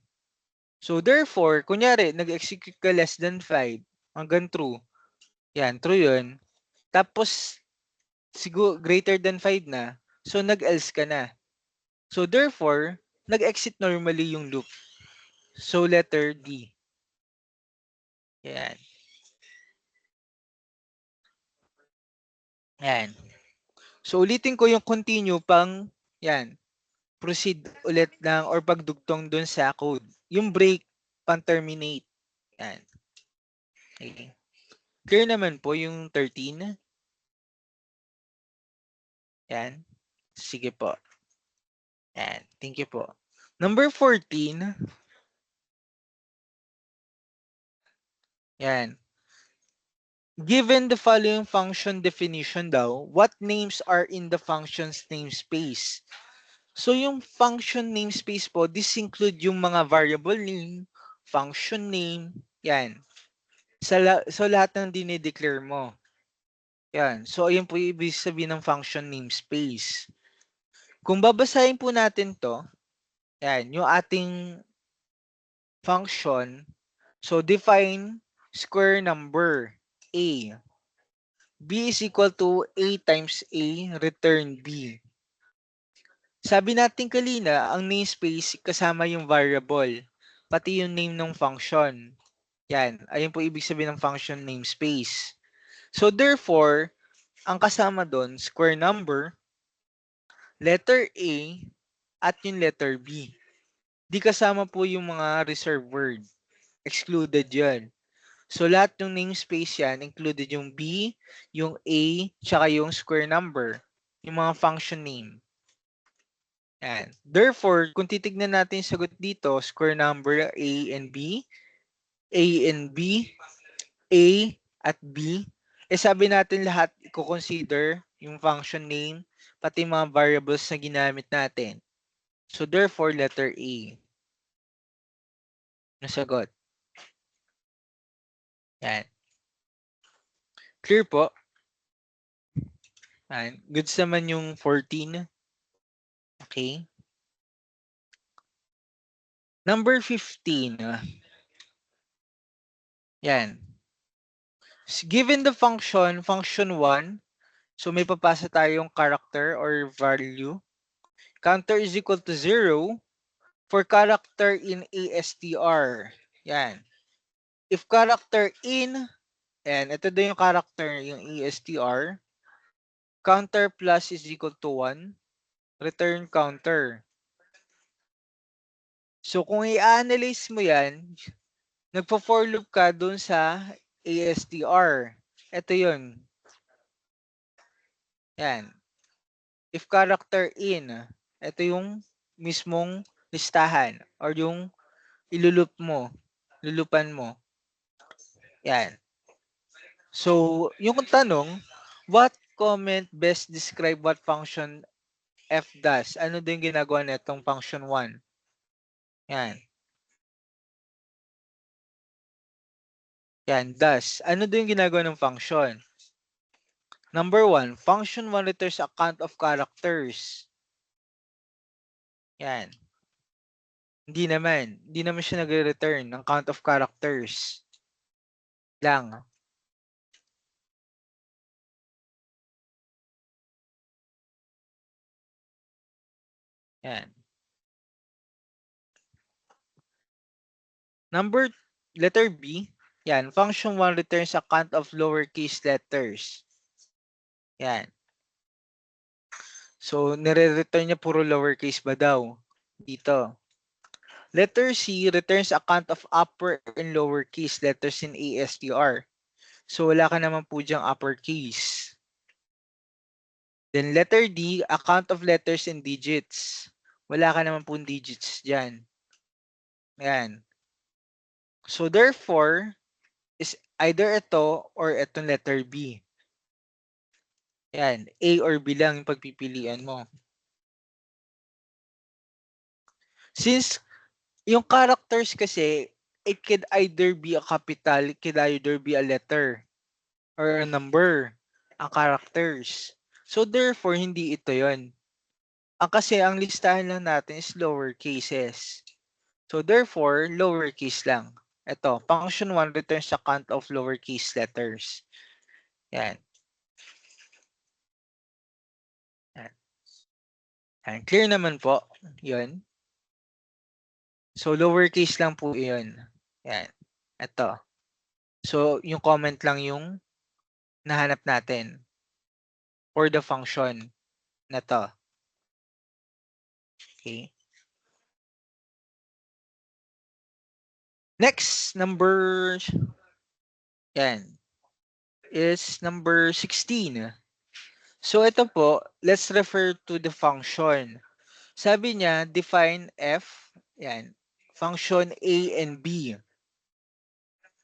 So, therefore, kunyari, nag-execute ka less than 5, hanggang true. Yan, true yun. Tapos, siguro, greater than 5 na. So, nag-else ka na. So, therefore, nag-exit normally yung loop. So, letter D. Yan. Yan. So, ulitin ko yung continue pang, yan, proceed ulit ng or pagdugtong dun sa code. Yung break, pang terminate. Yan. Okay. Clear naman po yung 13. Yan. Sige po. Yan. Thank you po. Number 14. Yan. Given the following function definition daw, what names are in the function's namespace? So, yung function namespace po, this include yung mga variable name, function name, yan. So, lahat ng dinideclare mo. Yan. So, ayun po yung ibig sabihin ng function namespace. Kung babasahin po natin to, yan, yung ating function, so define square number A. B is equal to A times A, return B. Sabi natin kanina, ang namespace kasama yung variable, pati yung name ng function. Yan, ayun po ibig sabihin ng function namespace. So therefore, ang kasama doon, square number, letter A, at yung letter B. Di kasama po yung mga reserved word. Excluded yan. So lahat ng namespace yan, included yung B, yung A, tsaka yung square number, yung mga function name. Yan. Therefore, kung titignan natin yung sagot dito, square number A and B, A and B, A at B, sabi natin lahat i-consider yung function name, pati mga variables na ginamit natin. So therefore, letter A. Nasagot. Yan. Clear po? Yan. Goods naman yung 14. Okay. Number 15. Yan. Given the function 1, so may papasa tayong character or value. Counter is equal to 0. for character in ASTR. Yan. If character in, and ito din yung character, yung ASTR, counter plus is equal to 1, return counter. So, kung i-analyze mo yan, nagpo-for loop ka dun sa ASTR. Ito yun. Yan. If character in, ito yung mismong listahan or yung ilulup mo, lulupan mo. Yan. So, yung tanong, what comment best describe what function f does? Ano din ginagawa nitong function 1? Yan. Yan, does. Ano din ginagawa ng function? Number 1, function 1 returns a count of characters. Yan. Hindi naman siya nagre-return ng count of characters. Lang. Yan. Letter B. Yan. Function 1 returns a count of lowercase letters. Yan. So, nire-return niya puro lowercase ba daw? Dito. Letter C returns a count of upper and lowercase letters in ASTR. So, wala ka naman po diyang uppercase. Then, letter D, a count of letters and digits. Wala ka naman po digits dyan. Yan. So, therefore, is either ito or itong letter B. Yan. A or B lang yung pagpipilian mo. Since yung characters kasi, it could either be a capital, it could either be a letter or a number, ang characters. So, therefore, hindi ito yon. Kasi ang listahan lang natin is lower cases. So, therefore, lowercase lang. Ito, function 1 returns a count of lowercase letters. Yan. Yan. Yan. Clear naman po. Yun. So, lowercase lang po yun. Yan. Ito. So, yung comment lang yung nahanap natin for the function na to. Okay. Next, yan, is number 16. So, ito po, let's refer to the function. Sabi niya, define f, yan, function a and b.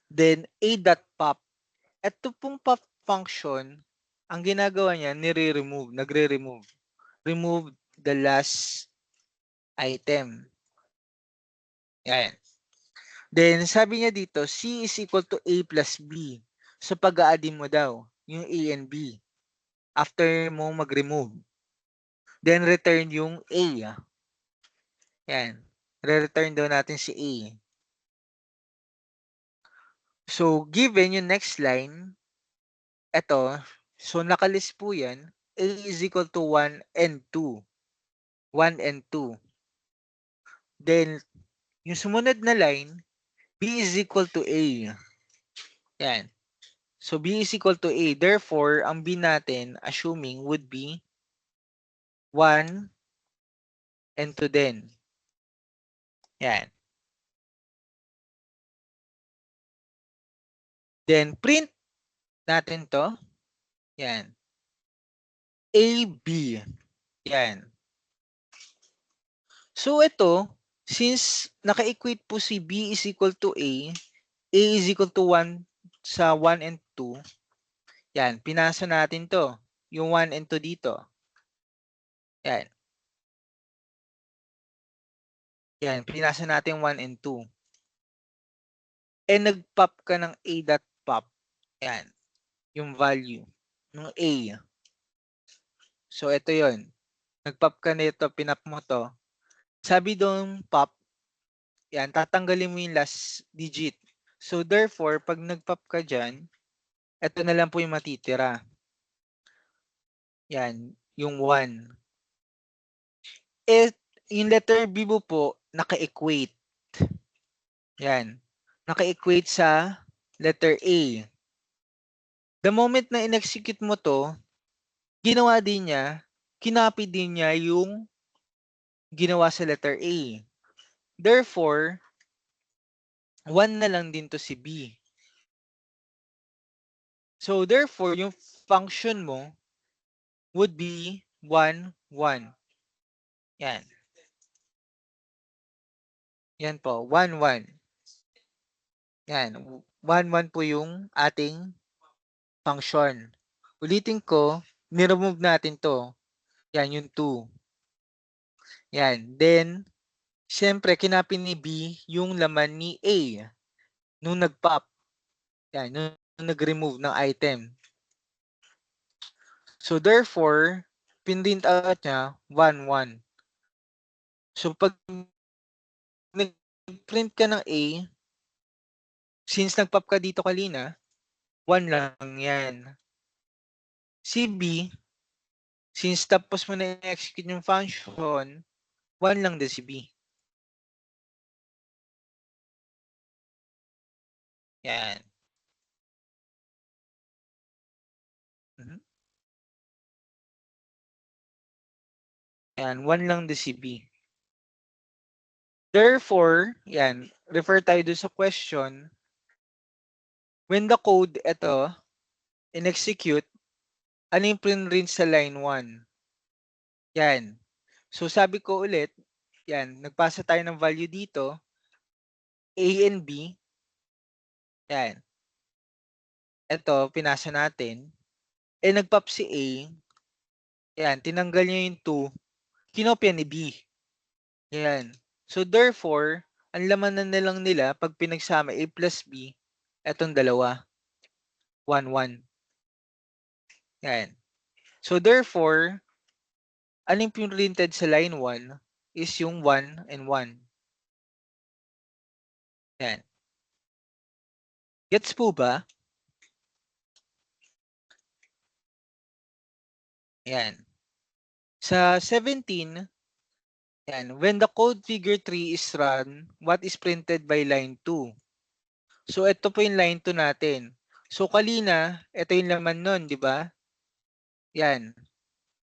Then, a.pop. Ito pong pop function, ang ginagawa niya, nagre-remove. Remove the last item. Yan. Then, sabi niya dito, C is equal to A plus B. So, pag-a-addin mo daw, yung A and B. After mo mag-remove. Then, return yung A. Yan. Re-return daw natin si A. So, given yung next line, eto, so nakalist po yan, A is equal to 1 and 2. 1 and 2. Then, yung sumunod na line, B is equal to A. Yan. So, B is equal to A. Therefore, ang B natin, assuming, would be 1 and 2 din. Yan. Then, print natin to. Yan. A, B. Yan. So, ito, since naka-equate po si B is equal to A is equal to 1 sa 1 and 2. Yan, pinasa natin to. Yung 1 and 2 dito. Yan. Yan, pinasa natin 1 and 2. And nag-pop ka ng A.pop. Yan. Yung value ng A. So, ito yon. Nag-pop ka nito, pinap mo to. Sabi doon, pop, yan, tatanggalin mo yung last digit. So, therefore, pag nag-pop ka dyan, ito na lang po yung matitira. Yan, yung 1. Yung letter B mo po, naka-equate. Yan. Naka-equate sa letter A. The moment na in-execute mo to, ginawa din niya, kinopy din niya yung ginawa sa letter A. Therefore, 1 na lang din to si B. So, therefore, yung function mo would be 1, 1. Yan. Yan po, 1, 1. Yan, 1, 1 po yung ating function. Ulitin ko, niremove natin to. Yan, yung 2. Yan. Then, syempre, kinopy ni B yung laman ni A nung nag-pop. Yan, nung nag-remove ng item. So, therefore, pinrint out niya 1, 1. So, pag nag-print ka ng A, since nag-pop ka dito kanina, 1 lang yan. Si B, since tapos mo na i-execute yung function, 1 lang din si B. Yan. Mhm. Yan, 1 lang din si B. Therefore, yan, refer tayo dun sa question. When the code, ito, in-execute, ano yung print sa line 1? Yan. So, sabi ko ulit, yan, nagpasa tayo ng value dito, A and B. Yan. Ito, pinasa natin. Nag-pop si A. Yan, tinanggal niya yung 2. Kinopya ni B. Yan. So, therefore, ang laman na lang nila, pag pinagsama A plus B, etong dalawa. 1, 1. Yan. So, therefore, ano yung printed sa line 1 is yung 1 and 1. Yan. Gets po ba? Yan. Sa 17, yan, when the code figure 3 is run, what is printed by line 2? So, ito po yung line 2 natin. So, kanina, ito yung laman nun, di ba? Yan.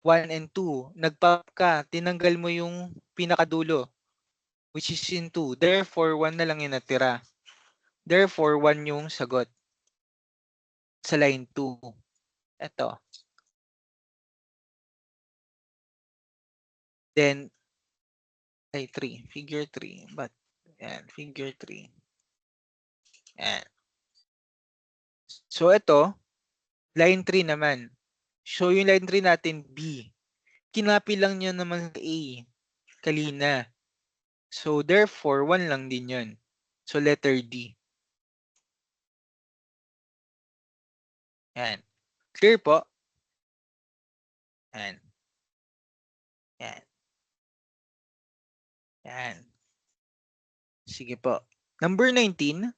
1 and 2. Nag-pop ka, tinanggal mo yung pinakadulo, which is in 2. Therefore, 1 na lang yung natira. Therefore, 1 yung sagot sa line 2. Ito. Then, ay 3. Figure 3. But, yan, figure 3. Yan. So, ito, line 3 naman. So, yung line 3 natin, B. Kinapi lang niya naman A. Kalina. So, therefore, 1 lang din yun. So, letter D. Yan. Clear po? Yan. Yan. Yan. Sige po. Number 19.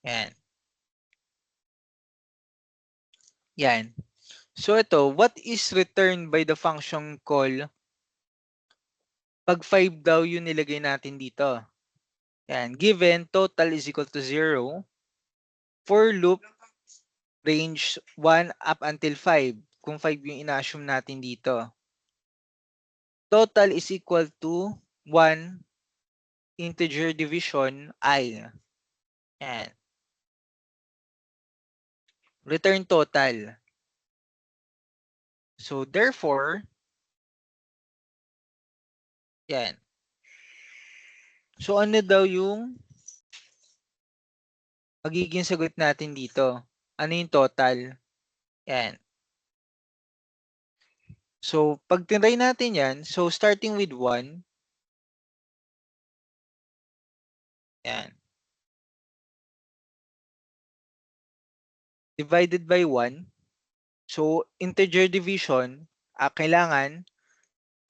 Yan. Yan. So, ito, what is returned by the function call pag 5 daw yung nilagay natin dito? Yan. Given total is equal to 0. For loop, range 1 up until 5. Kung 5 yung ina-assume natin dito. Total is equal to 1 integer division I. Yan. Return total. So, therefore, yan. So, ano daw yung magiging sagot natin dito? Ano yung total? Yan. So, pag tinry natin yan, so starting with 1, yan. Divided by 1. So, integer division, kailangan,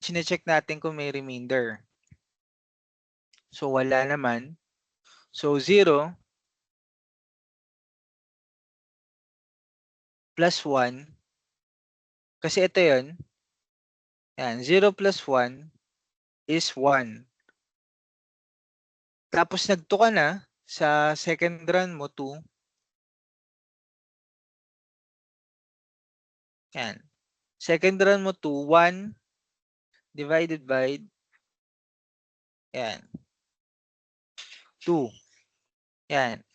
sinecheck natin kung may remainder. So, wala naman. So, 0 plus 1. Kasi ito yun. Yan, 0 plus 1 is 1. Tapos nag-2 ka na, sa second run mo 2. Yan. Second run mo 2, 1 divided by, yan, 2. Yan.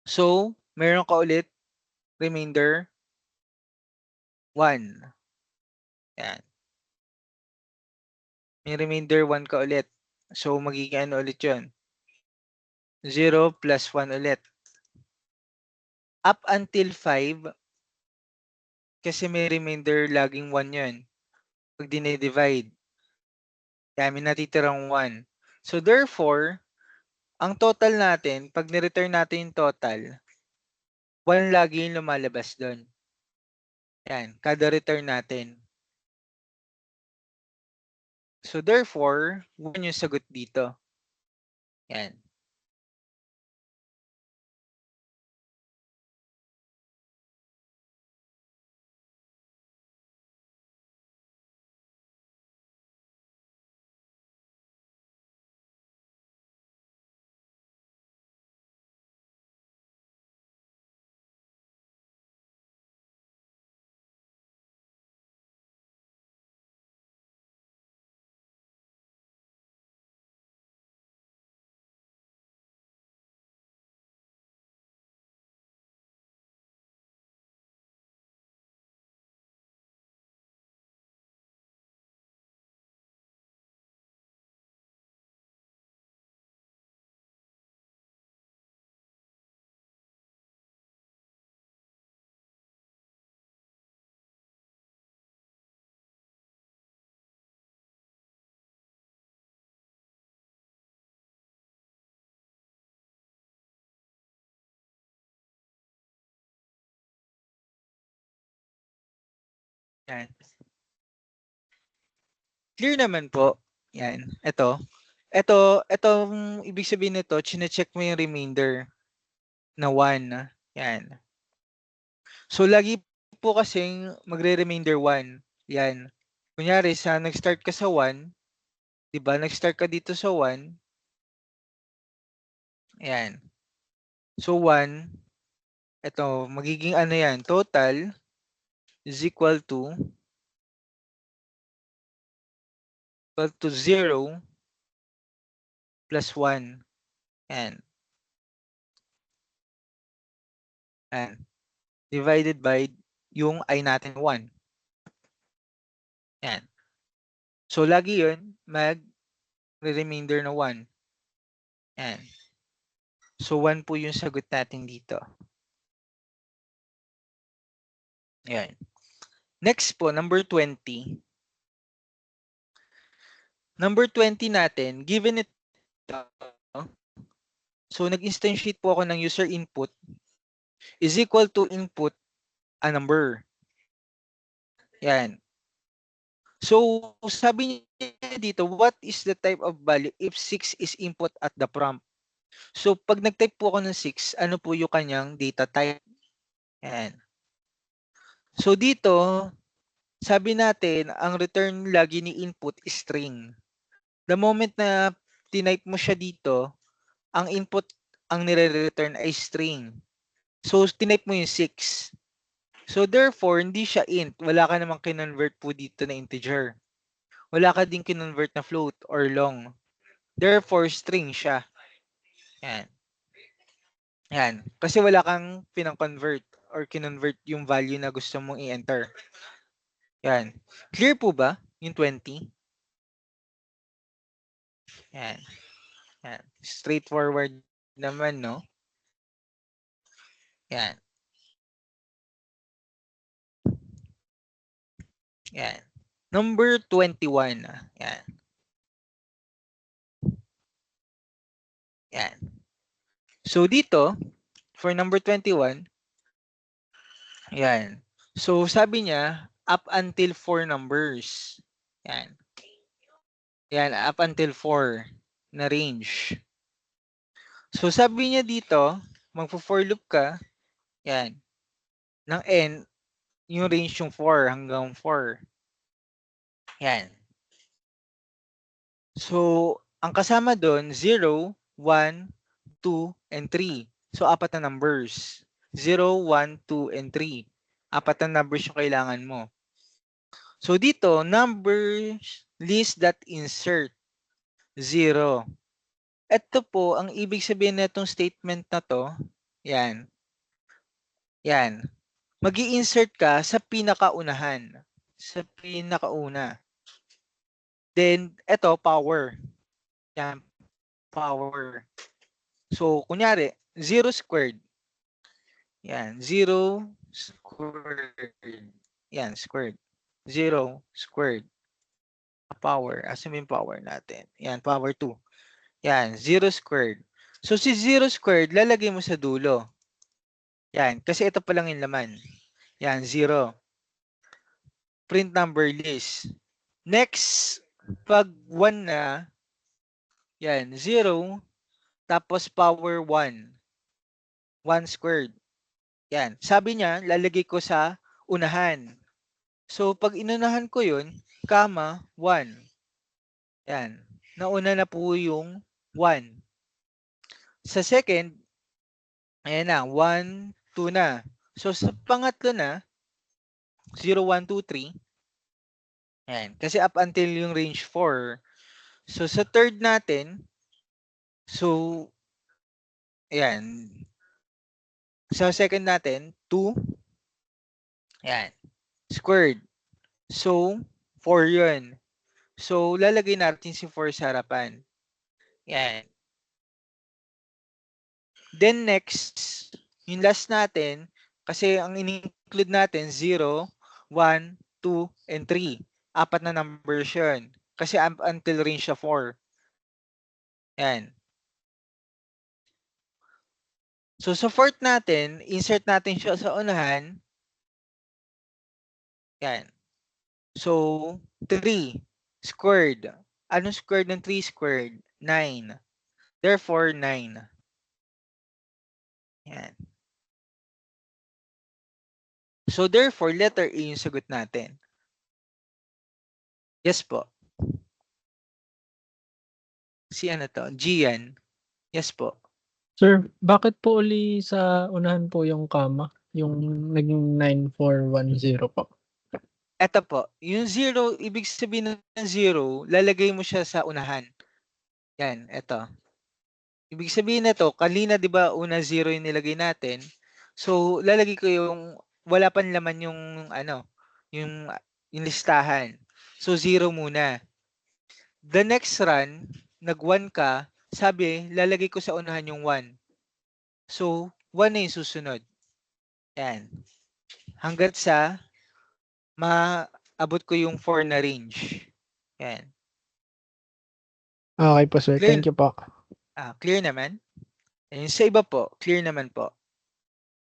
So, meron ka ulit remainder 1. Yan. May remainder 1 ka ulit. So, magiging ano ulit yun? 0 plus 1 ulit. Up until 5, kasi may remainder laging 1 yun. Pag dinidivide. Kaya may natitirang 1. So, therefore, ang total natin, pag ni-return natin yung total, 1 lagi yung lumalabas doon. Yan, kada return natin. So, therefore, 1 yung sagot dito. Yan. Yan. Clear naman po. Yan. Itong ibig sabihin nito, chine-check mo yung remainder na 1. Yan. So, lagi po kasing magre-remainder 1. Yan. Kunyari, nag-start ka sa 1, di ba? Nag-start ka dito sa 1. Yan. So, 1, ito, magiging ano yan, total is equal to 0 plus 1. Yan. Yan. Divided by yung I natin 1. Yan. So, lagi yun, mag-remainder na 1. Yan. So, 1 po yung sagot natin dito. Yan. Next po, number 20. Number 20 natin, given it, so nag-instantiate po ako ng user input is equal to input a number. Yan. So, sabi niya dito, what is the type of value if 6 is input at the prompt? So, pag nag-type po ako ng 6, ano po yung kanyang data type? Yan. So, dito, sabi natin, ang return lagi ni input is string. The moment na tinype mo siya dito, ang input, ang nire-return ay string. So, tinype mo yung 6. So, therefore, hindi siya int. Wala ka namang kinonvert po dito na integer. Wala ka din kinonvert na float or long. Therefore, string siya. Yan. Yan. Kasi wala kang pinang-convert or kinonvert yung value na gusto mong i-enter. Yan. Clear po ba yung 20? Yan. Yan. Straightforward naman, no? Yan. Yan. Number 21. Yan. Yan. So, dito, for number 21, yan. So, sabi niya, up until 4 numbers. Yan. Yan, up until 4 na range. So, sabi niya dito, magpo-for loop ka, yan, ng n, yung range yung 4 hanggang 4. Yan. So, ang kasama doon, 0, 1, 2, and 3. So, apat na numbers. 0, 1, 2, and 3. Apat na numbers yung kailangan mo. So, dito, numbers list that insert 0. Ito po, ang ibig sabihin na itong statement na to, yan. Yan. Mag-i-insert ka sa pinakaunahan. Sa pinakauna. Then, ito, power. Yan, power. So, kunyari, 0 squared. Yan, 0 squared. Yan, squared. 0 squared. Power. Asan yung power natin? Yan, power 2. Yan, 0 squared. So, si 0 squared, lalagay mo sa dulo. Yan, kasi ito pa lang yung laman. Yan, 0. Print number list. Next, pag 1 na, yan, 0, tapos power 1. 1 squared. Yan. Sabi niya, lalagay ko sa unahan. So, pag inunahan ko yun, comma, 1. Yan. Nauna na po yung 1. Sa second, ayan na, 1, 2 na. So, sa pangatlo na, 0, 1, 2, 3. Ayan. Kasi up until yung range 4. So, sa third natin, so, ayan. Sa second natin, 2. Ayan. Squared. So, 4 yun. So, lalagay natin si 4 sa harapan. Ayan. Then next, yung last natin, kasi ang in-include natin, 0, 1, 2, and 3. Apat na numbers yun. Kasi until range siya 4. Yan. So, sa fourth natin, insert natin siya sa unahan. Yan. So, 3 squared. Anong squared ng 3 squared? 9. Therefore, 9. Yan. So, therefore, letter A yung sagot natin. Yes po. Si ano to? Gian. Yes po. Sir, bakit po uli sa unahan po yung comma? Yung naging 9410 po. Eto po, yung 0, ibig sabihin ng 0, lalagay mo siya sa unahan. Yan, eto. Ibig sabihin nito, kanina 'di ba una 0 yung nilagay natin. So, lalagay ko yung wala pang laman yung ano, yung listahan. So, 0 muna. The next run, nag-1 ka, sabi, lalagay ko sa unahan yung 1. So, 1 na yung susunod. Yan. Hanggat sa maabot ko yung 4 na range. Yan. Okay po sir, Clear, thank you po. clear naman? Yung sa iba po, clear naman po.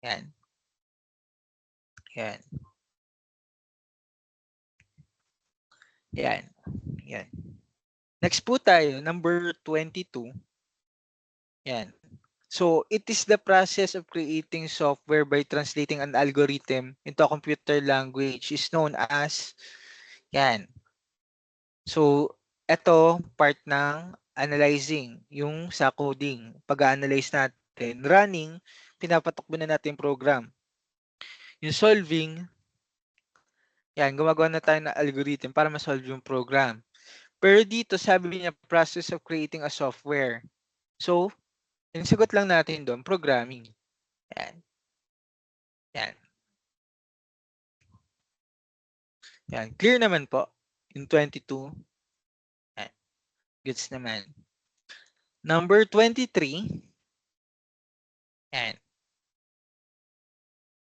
Yan. Yan. Yan. Yan. Next po tayo, number 22. Yan. So, it is the process of creating software by translating an algorithm into a computer language is known as, yan. So, ito part ng analyzing, yung sa coding. Pag-analyze natin, running, pinapatakbo na natin yung program. Yung solving, yan, gumagawa na tayo ng algorithm para ma-solve yung program. Pero dito, sabi niya, process of creating a software. So, yung sagot lang natin doon, programming. Yan. Yan. Yan. Clear naman po. Yung 22. Yan. Gets naman. Number 23. Yan.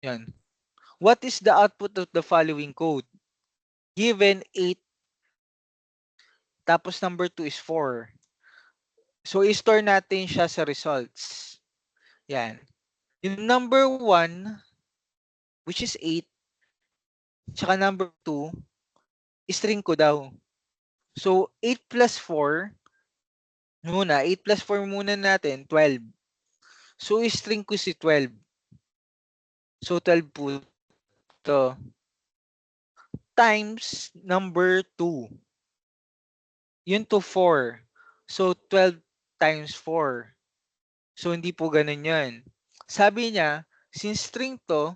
Yan. What is the output of the following code? Given 8. Tapos number 2 is 4. So, i-store natin siya sa results. Yan. Yung number 1, which is 8, tsaka number 2, string ko daw. So, 8 plus 4, muna, 8 plus 4 muna natin, 12. So, string ko si 12. So, 12 po ito. times number 2. Yun to 4. So, 12 times 4. So, hindi po ganun yun. Sabi niya, since string to,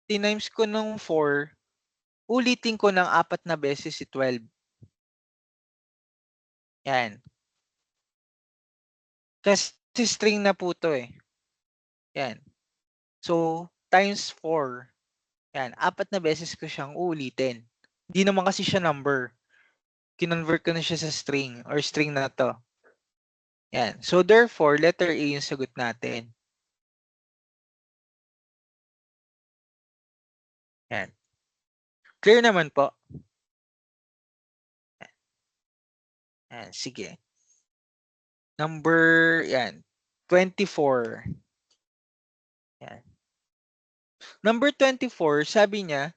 tinimes ko ng 4, ulitin ko ng 4 na beses si 12. Yan. Kasi string na po to eh. Yan. So, times 4. Yan. 4 na beses ko siyang uulitin. Hindi naman kasi siya number. Kinonvert ko na siya sa string or string na to. Yan. So, therefore, letter A yung sagot natin. Yan. Clear naman po. Yan. Sige. Number, yan. 24. Yan. Number 24, sabi niya,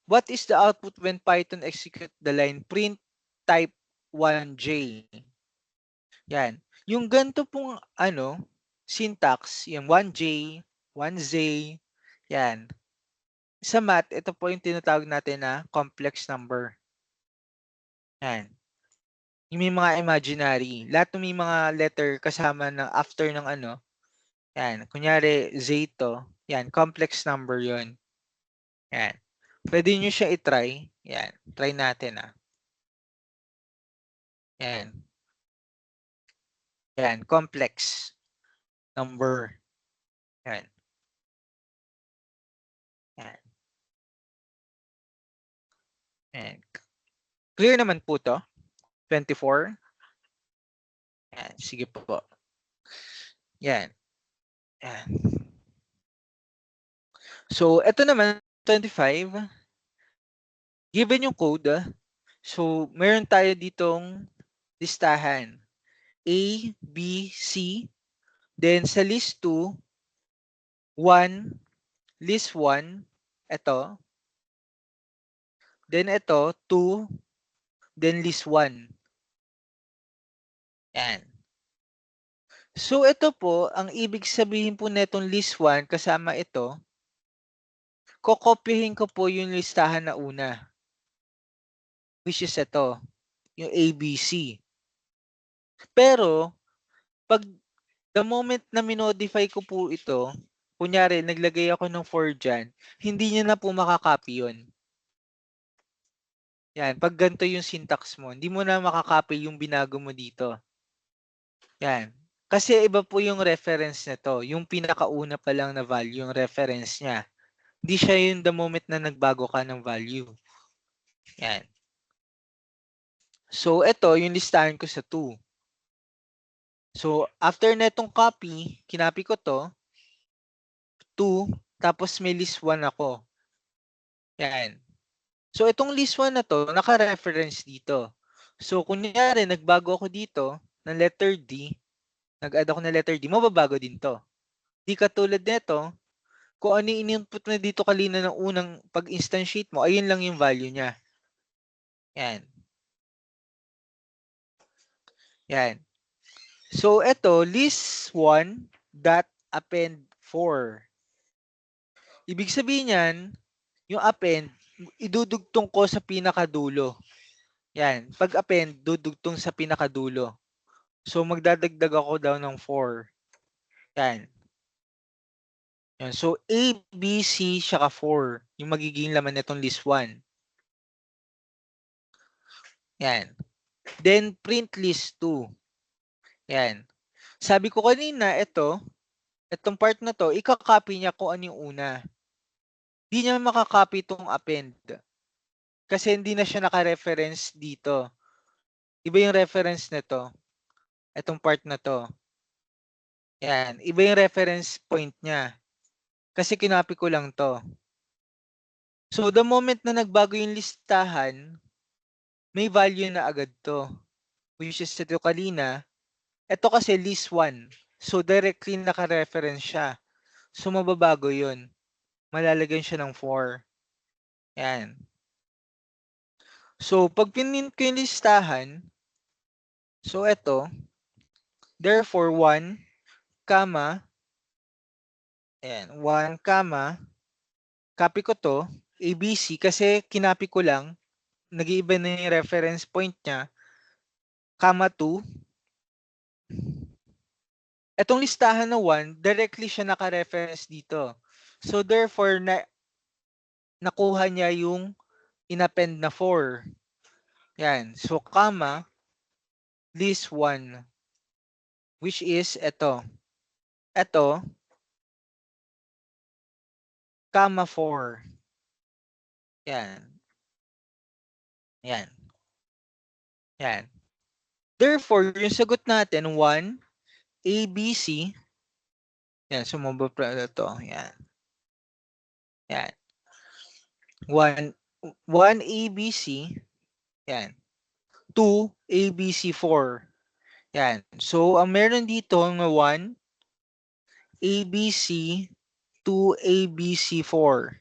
what is the output when Python execute the line print type 1J? Yan. Yung ganito pong syntax, yung 1J, 1Z, yan. Sa math, ito po yung tinatawag natin na complex number. Yan. Yung may mga imaginary. Lahat ng may mga letter kasama ng after ng yan. Kunyari, Z to. Yan. Complex number yon. Yan. Pwede nyo siya i-try. Yan. Try natin Yan. Yan. Complex number. Yan. Yan. Yan. Clear naman po to. 24. Yan. Sige po. Yan. Yan. So, ito naman, 25. Given yung code, so, meron tayo ditong listahan. A, B, C. Then, sa list 2, 1, list 1, ito. Then, ito, 2, then list 1. Yan. So, ito po, ang ibig sabihin po netong list 1 kasama ito, kokopyahin ko po yung listahan na una. Which is ito, yung ABC. Pero, pag the moment na minodify ko po ito, kunyari, naglagay ako ng 4 dyan, hindi niya na po makakopy yun. Yan, pag ganito yung syntax mo, hindi mo na makakopy yung binago mo dito. Yan. Kasi iba po yung reference nito. Yung pinakauna pa lang na value, yung reference niya. Hindi siya yung the moment na nagbago ka ng value. Yan. So, ito, yung listahan ko sa 2. So, after netong copy, kinopy ko to, 2, tapos may list 1 ako. Yan. So, itong list 1 na to, naka-reference dito. So, kunyari, nagbago ako dito ng letter D, nag-add ako ng letter D, mababago din to. Di katulad nito, kung ano yung in-input na dito kalina ng unang pag-instantiate mo, ayun lang yung value niya. Yan. Yan. So, ito, list 1 dot append 4. Ibig sabihin yan, yung append, idudugtong ko sa pinakadulo. Yan. Pag append, dudugtong sa pinakadulo. So, magdadagdag ako daw ng 4. Yan. Yan. So, A, B, C, saka 4. Yung magiging laman nitong list 1. Yan. Then, print list 2. Yan. Sabi ko kanina, itong part na to, ika-copy niya kung ano yung una. Hindi niya makakopy itong append. Kasi hindi na siya naka-reference dito. Iba yung reference nito. Itong part na to. Yan. Iba yung reference point niya. Kasi kinopy ko lang to. So, the moment na nagbago yung listahan, may value na agad to. Which is ito kanina. Ito kasi list 1. So, directly naka-reference siya. So, mababago yun. Malalagyan siya ng 4. Yan. So, pag pinint ko yung listahan, so ito, therefore 1, comma, ayan, 1, comma, copy ko to, ABC kasi kinapi ko lang, nag-iiba na yung reference point niya, comma 2. Etong listahan na 1, directly siya naka-reference dito. So therefore, nakuha niya yung inappend na 4. Yan. So, comma, list 1, which is ito. Ito, comma 4. Yan. Yan. Yan. Therefore, yung sagot natin, 1, ABC. Yan, sumubok pa ito. Yan. Yan. 1 ABC. Yan. 2 ABC4. Yan. So, ang meron dito ng 1 ABC, 2 ABC4.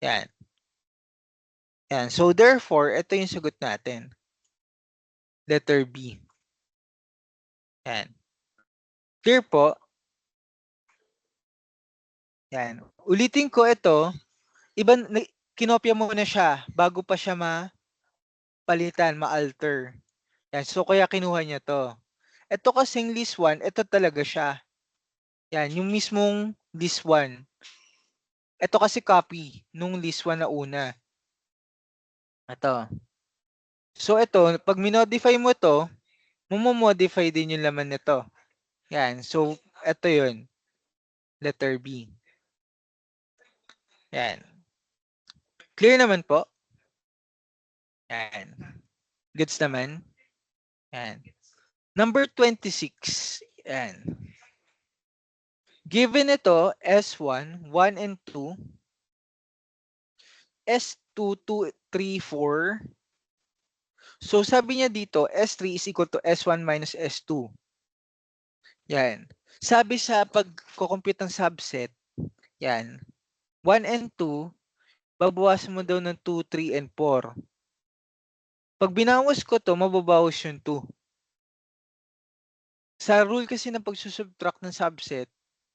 Yan. Yan. So, therefore, ito yung sagot natin. Letter B. Yan. Clear po? Yan. Ulitin ko ito. Kinopya mo na siya bago pa siya mapalitan, ma-alter. Yan. So, kaya kinuha niya to. Ito kasing list 1, ito talaga siya. Yan. Yung mismong list 1. Ito kasi copy nung list 1 na una. Ito. So, ito, pag minodify mo to, mamomodify din yung laman nito. Yan. So, ito yun. Letter B. Yan. Clear naman po? Yan. Gets naman? Yan. Number 26. Yan. Given ito, S1, 1 and 2, S2, 2, 3, 4. So, sabi niya dito, S3 is equal to S1 minus S2. Yan. Sabi sa pag-compute ng subset, yan, 1 and 2, babawasan mo daw ng 2, 3, and 4. Pag binawas ko to, mababawas yung 2. Sa rule kasi ng pagsusubtract ng subset,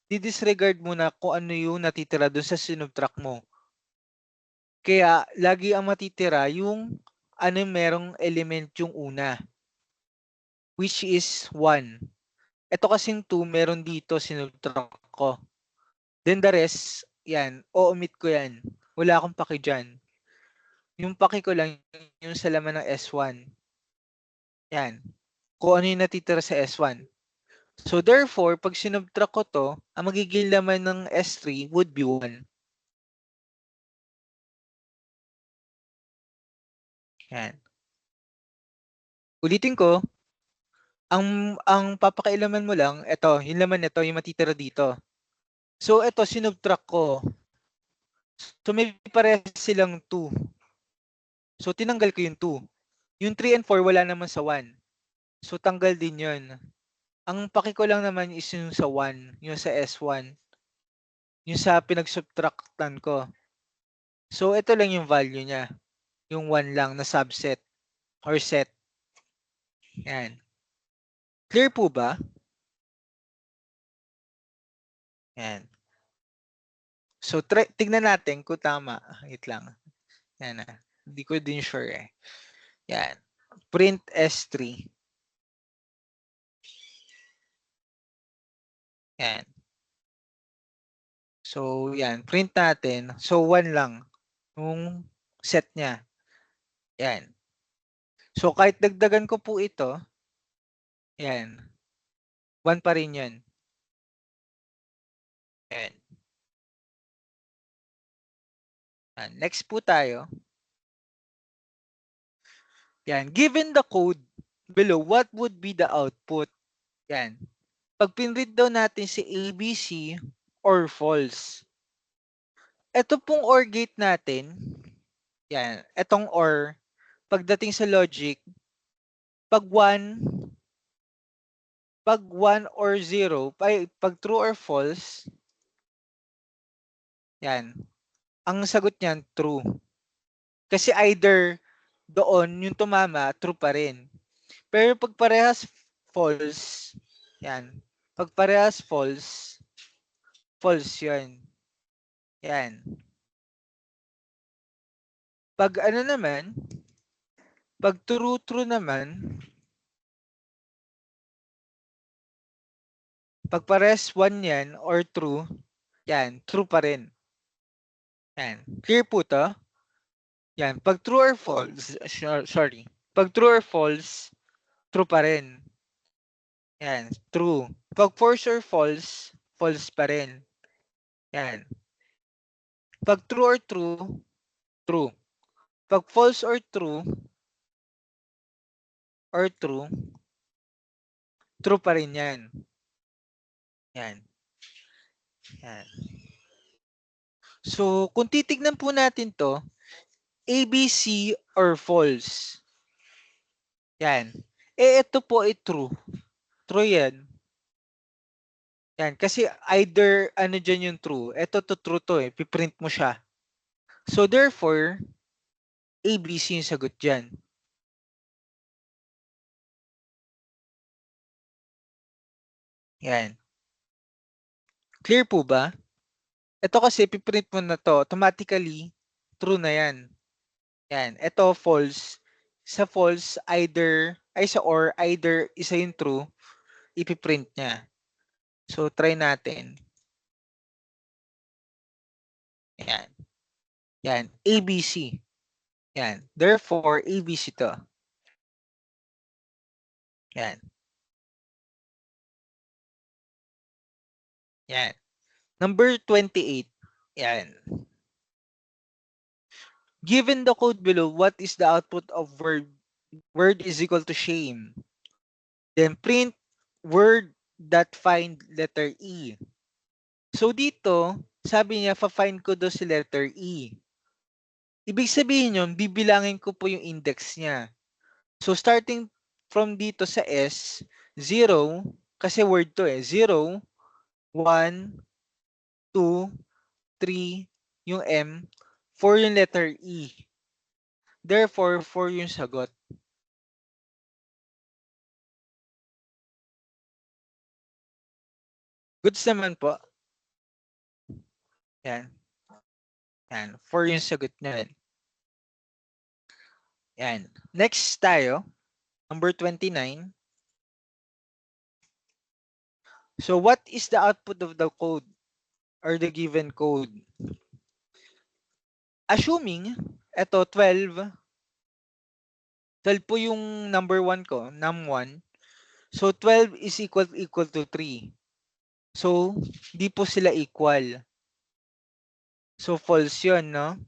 di-disregard mo na kung ano yung natitira doon sa sinubtract mo. Kaya, lagi ang matitira yung ano merong element yung una, which is 1. Ito kasing 2, meron dito, sinubtract ko. Then the rest, yan, o-omit ko yan. Wala akong paki dyan. Yung paki ko lang, yung sa laman ng S1. Yan. Kung ano yung natitira sa S1. So therefore, pag sinubtract ko to, ang magiging laman ng S3 would be 1. Yan. Ulitin ko, ang papakailaman mo lang, ito, yung laman nito, yung matitira dito. So ito, sinubtract ko. So may parehas silang 2. So tinanggal ko yung 2. Yung 3 and 4 wala naman sa 1. So tanggal din yun. Ang paki ko lang naman is yung sa 1, yung sa S1. Yung sa pinagsubtractan ko. So ito lang yung value niya. Yung 1 lang na subset or set. Yan. Clear po ba? Yan. So tignan natin kung tama. Wait lang. Yan na. Hindi ko din sure eh. Yan. Print S3. Yan. So, yan. Print natin. So, 1 lang. Yung set niya. Yan. So, kahit dagdagan ko po ito, yan. 1 pa rin yan. Yan. Yan. Next po tayo. Yan. Given the code below, what would be the output? Yan. Pag pinread daw natin si ABC or false. Ito pong OR gate natin, yan, etong OR, pagdating sa logic, pag 1 or 0, pag true or false, yan, ang sagot niyan, true. Kasi either doon, yung tumama, true pa rin. Pero pag parehas false, yan, pag parehas false, false yun. Yan. Pag ano naman, pag true naman, pag pares 1 yan or true, yan, true pa rin. Yan. Clear po to? Yan. Pag true or false, sorry. Pag true or false, true pa rin. Yan. True. Pag false or false, false pa rin. Yan. Pag true or true, true. Pag false or true, true pa rin yan. Yan. Yan. So, kung titignan po natin to, ABC or false. Yan. Ito po ay true. True yan. Yan. Kasi either ano dyan yung true. Ito to true to eh. Piprint mo siya. So, therefore, ABC yung sagot dyan. Yan. Clear po ba? Ito kasi piprint mo na to. Automatically, true na yan. Yan. Ito false. Sa false, sa or, either isa yung true, ipiprint niya. So, try natin. Yan. Yan. ABC. Yan. Therefore, ABC to. Yan. Yan. Number 28. Yan. Given the code below, what is the output of word is equal to shame? Then print word that find letter E. So dito, sabi niya, find ko daw si letter E. Ibig sabihin yun, bibilangin ko po yung index niya. So starting from dito sa S, 0, kasi word to eh, 0, 1, 2, 3, yung M, 4 yung letter E. Therefore, 4 yung sagot. Goods naman po. Yan. Yan. 4 yung sagot niyan. Yan. Next tayo. Number 29. So what is the output of the code or the given code? Assuming, ito 12. 12 po yung number 1 ko, num1. So 12 is equal to 3. So, di po sila equal. So false yun, no?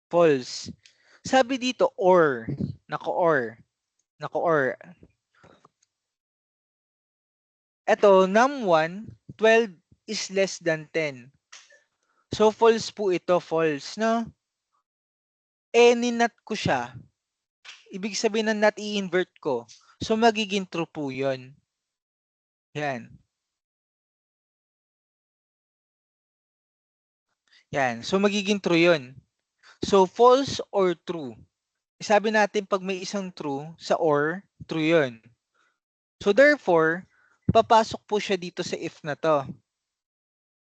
False. Sabi dito, or. Nako-or. Nako-or. Ito, num1, 12 is less than 10. So, false po ito. False, no? Ninat ko siya. Ibig sabihin na not i-invert ko. So, magiging true po yun. Yan. Yan. So, magiging true yun. So, false or true. Sabi natin pag may isang true sa or, true yun. So, therefore, papasok po siya dito sa if na to.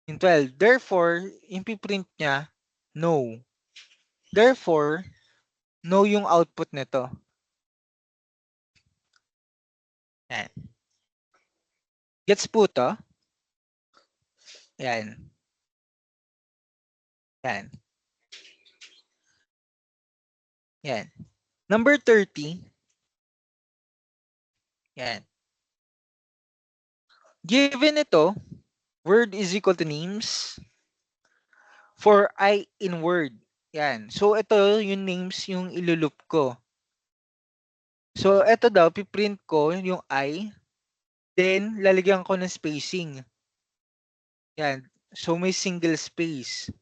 Yung 12. Therefore, yung piprint niya, no. Therefore, no yung output nito. Yan. Gets po to? Yan. Yan. Yan. Number 30. Yan. Given ito, word is equal to names for I in word. Yan. So, ito yung names yung ilulup ko. So, ito daw, piprint ko yung I. Then, lalagyan ko ng spacing. Yan. So, may single space.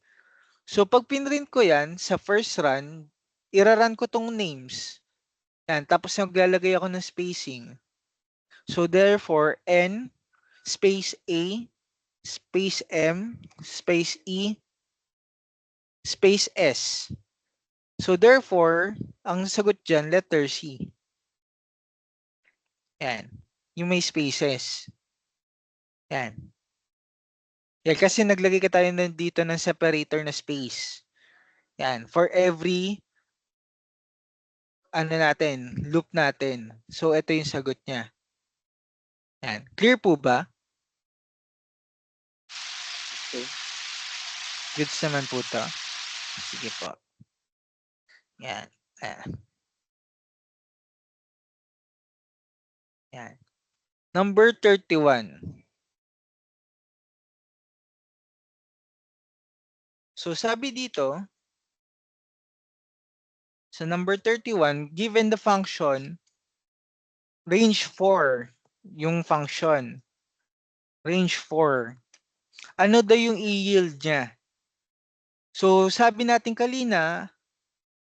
So, pag pinrint ko yan, sa first run, iraran ko tong names. Yan. Tapos, naglalagay ako ng spacing. So, therefore, N, space A, space M, space E, space S. So, therefore, ang sagot dyan, letter C. Yan. Yung may spaces. Yan. Yan, kasi naglagay ka tayo dito ng separator na space. Yan. For every ano natin, loop natin. So, ito yung sagot niya. Yan. Clear po ba? Goods naman po to. Sige po. Yan. Ayan. Yan. Number 31. So, sabi dito, sa number 31, given the function, range 4, yung function. Range 4. Ano daw yung i-yield niya? So, sabi natin kanina,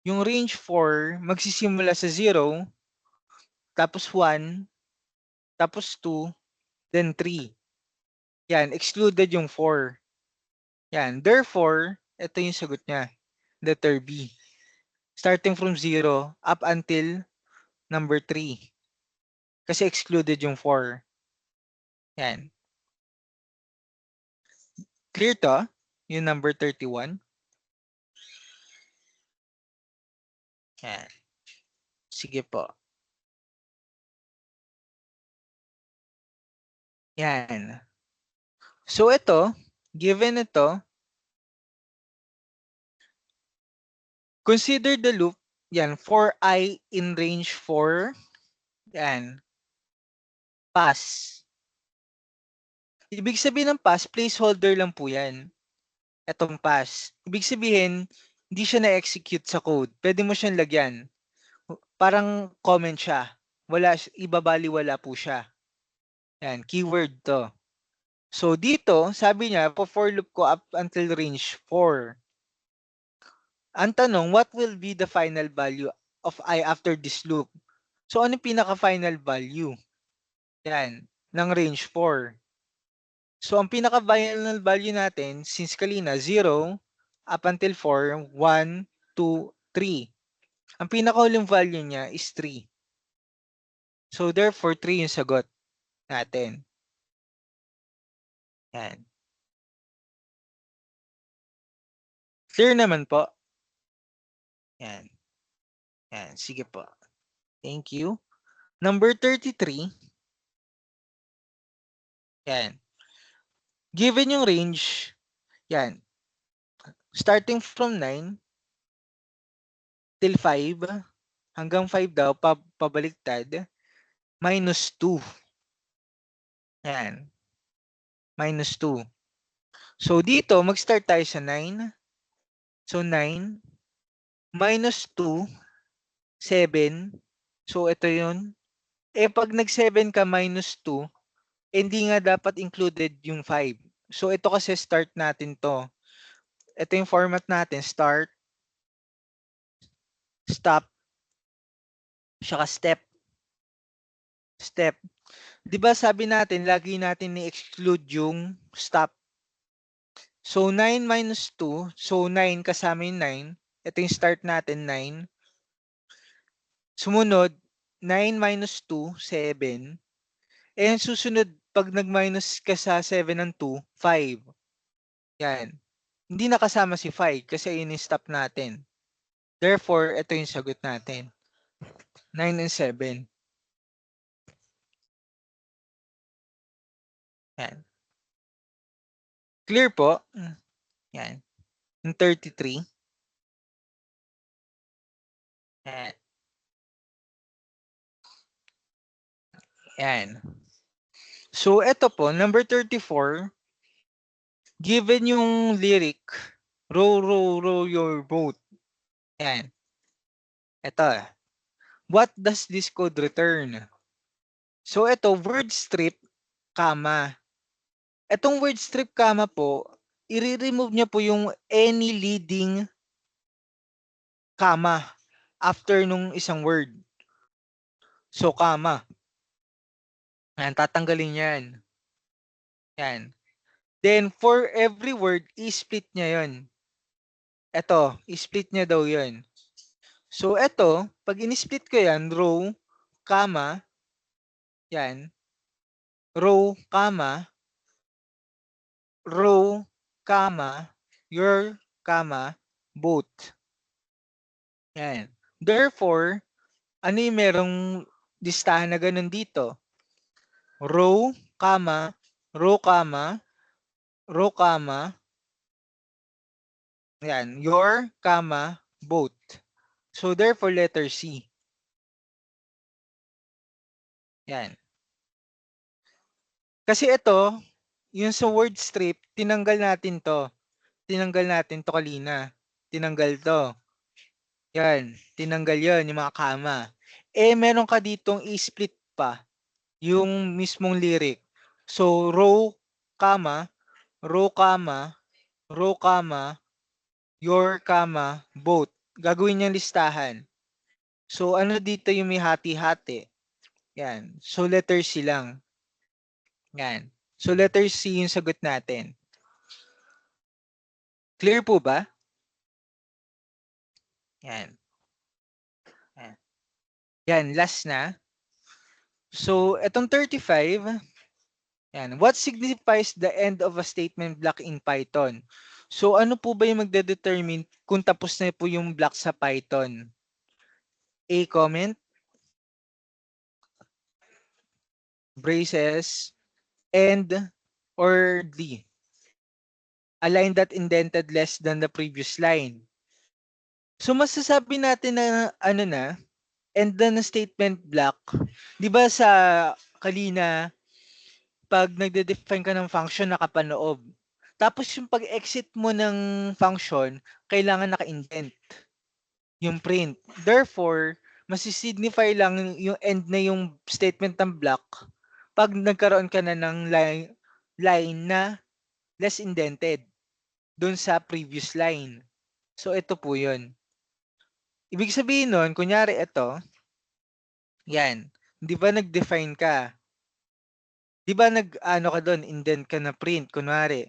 yung range 4, magsisimula sa 0, tapos 1, tapos 2, then 3. Yan, excluded yung 4. Yan, therefore, ito yung sagot niya. Letter B. Starting from 0 up until number 3. Kasi excluded yung 4. Yan. Clear to? Yung number 31. Yan. Sige po. Yan. So ito, given ito, consider the loop. Yan, for I in range 4. Yan. Pass. Ibig sabihin ng pass, placeholder lang po yan. Etong pass. Ibig sabihin, hindi siya na-execute sa code. Pwede mo siyang lagyan. Parang comment siya. Wala, ibabaliwala po siya. Yan, keyword to. So dito, sabi niya, for loop ko up until range 4. Ang tanong, what will be the final value of I after this loop? So ano yung pinaka-final value? Yan, ng range 4. So ang pinaka-final value natin, since kanina 0 up until 4, 1, 2, 3. Ang pinaka-huling value niya is 3. So therefore, 3 yung sagot natin. Yan. Clear naman po. Yan. Yan. Sige po. Thank you. Number 33. Yan. Given yung range, yan. Starting from 9 till 5, hanggang 5 daw, pabaliktad, minus 2. Yan. Minus 2. So dito, mag-start tayo sa 9. So 9, minus 2, 7. So ito yun. Pag nag-7 ka minus 2, hindi nga dapat included yung 5. So ito kasi start natin to. Ito yung format natin. Start, stop, saka step. Step. 'Di ba sabi natin, lagi natin ni-exclude yung stop. So 9 minus 2, so 9 kasama yung 9. Ito yung start natin, 9. Sumunod, 9 minus 2, 7. Ang susunod, pag nag-minus ka sa 7 ng 2, 5. Yan. Hindi nakasama si 5 kasi yun yung stop natin. Therefore, ito yung sagot natin. 9 and 7. Yan. Clear po? Yan. Yung 33. Yan. Yan. So, ito po, number 34, given yung lyric, row, row, row your boat. Yan. Ito. What does this code return? So, ito, word strip, comma. Itong word strip, comma po, i-remove niya po yung any leading comma after nung isang word. So, comma. Yan, tatanggalin yan. Yan. Then, for every word, i-split niya yon. Ito, i-split niya daw yon. So, ito, pag in-split ko yan, row, comma, yan, row, comma, row, comma, your, comma, both. Yan. Therefore, ano yung merong listahan na ganun dito? Row, comma, row, comma, row, comma, yan, your, comma, both. So therefore, letter C. Yan. Kasi ito, yung sa word strip, tinanggal natin to. Tinanggal natin to kanina. Tinanggal to. Yan. Tinanggal yon yung mga comma. Eh, meron ka ditong i-split pa yung mismong lyric. So, row, comma, row, comma, row, comma, your, comma, both. Gagawin niyang listahan. So, ano dito yung may hati-hati? Yan. So, letter C lang. Yan. So, letter C yung sagot natin. Clear po ba? Yan. Yan. Yan, last na. So, itong 35, yan. What signifies the end of a statement block in Python? So, ano po ba yung magdedetermine kung tapos na po yung block sa Python? A, comment, braces, end, or D? A line that indented less than the previous line. So, masasabi natin na, ano na, end na ng statement block. Di ba sa kanina, pag nagde-define ka ng function, nakapanoob. Tapos yung pag-exit mo ng function, kailangan naka-indent yung print. Therefore, masisignify lang yung end na yung statement ng block pag nagkaroon ka na ng line na less indented dun sa previous line. So, ito po yun. Ibig sabihin nun, kunyari ito, yan. Di ba nag-define ka? Di ba ano ka doon, indent ka na print, kunwari.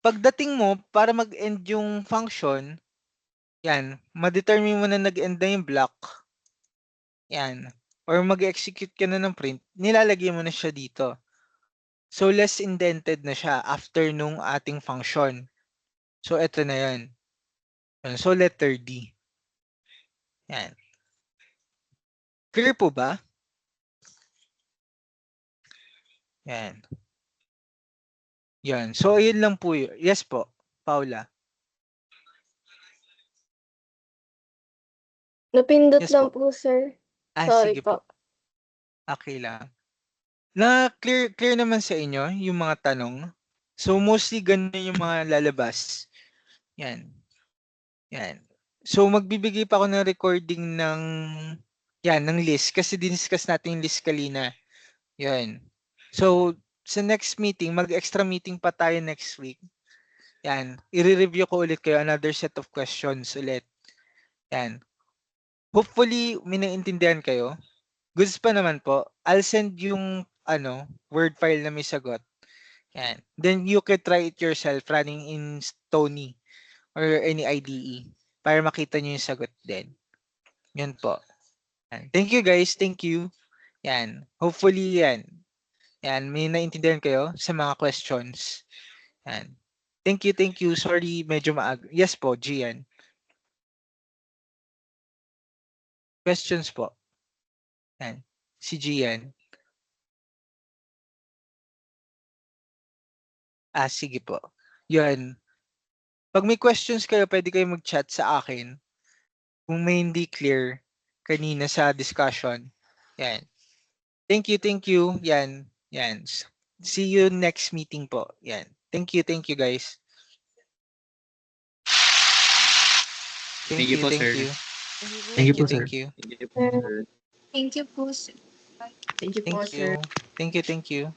Pagdating mo, para mag-end yung function, yan, ma-determine mo na nag-end na yung block, yan, or mag-execute ka na ng print, nilalagay mo na siya dito. So, less indented na siya after nung ating function. So, eto na yan. So, letter D. Yan. Clear po ba? Yan. Yan. So, yun lang po yun. Yes po, Paula. Napindot Yes lang po. po, sir. Sige Sorry po. po. Okay lang. Na clear naman sa inyo yung mga tanong. So, mostly ganun yung mga lalabas. Yan. Yan. So, magbibigay pa ako ng recording ng list kasi diniscuss natin yung list kanina. Yan. So, sa next meeting, mag-extra meeting pa tayo next week. Yan. I-review ko ulit kayo another set of questions ulit. Yan. Hopefully, may naintindihan kayo. Goods pa naman po. I'll send yung Word file na may sagot. Yan. Then you can try it yourself running in Stony or any IDE para makita nyo yung sagot din. Yan po. Yan. Thank you guys. Thank you. Yan. Hopefully yan. Yan. May naintindihan kayo sa mga questions. Yan. Thank you. Thank you. Sorry, medyo maaga. Yes po, Gian. Questions po. Yan. Si Gian. Sige po. Yan. Pag may questions kayo, pwede kayo mag-chat sa akin. Kung may hindi clear kanina sa discussion. Yan. Thank you, thank you. Yan. Yan. See you next meeting po. Yan. Thank you guys. Thank you po, sir. you. Thank you po, sir. Thank you. Sir. Thank you po, sir. Thank you po, Thank sir. you. Thank you.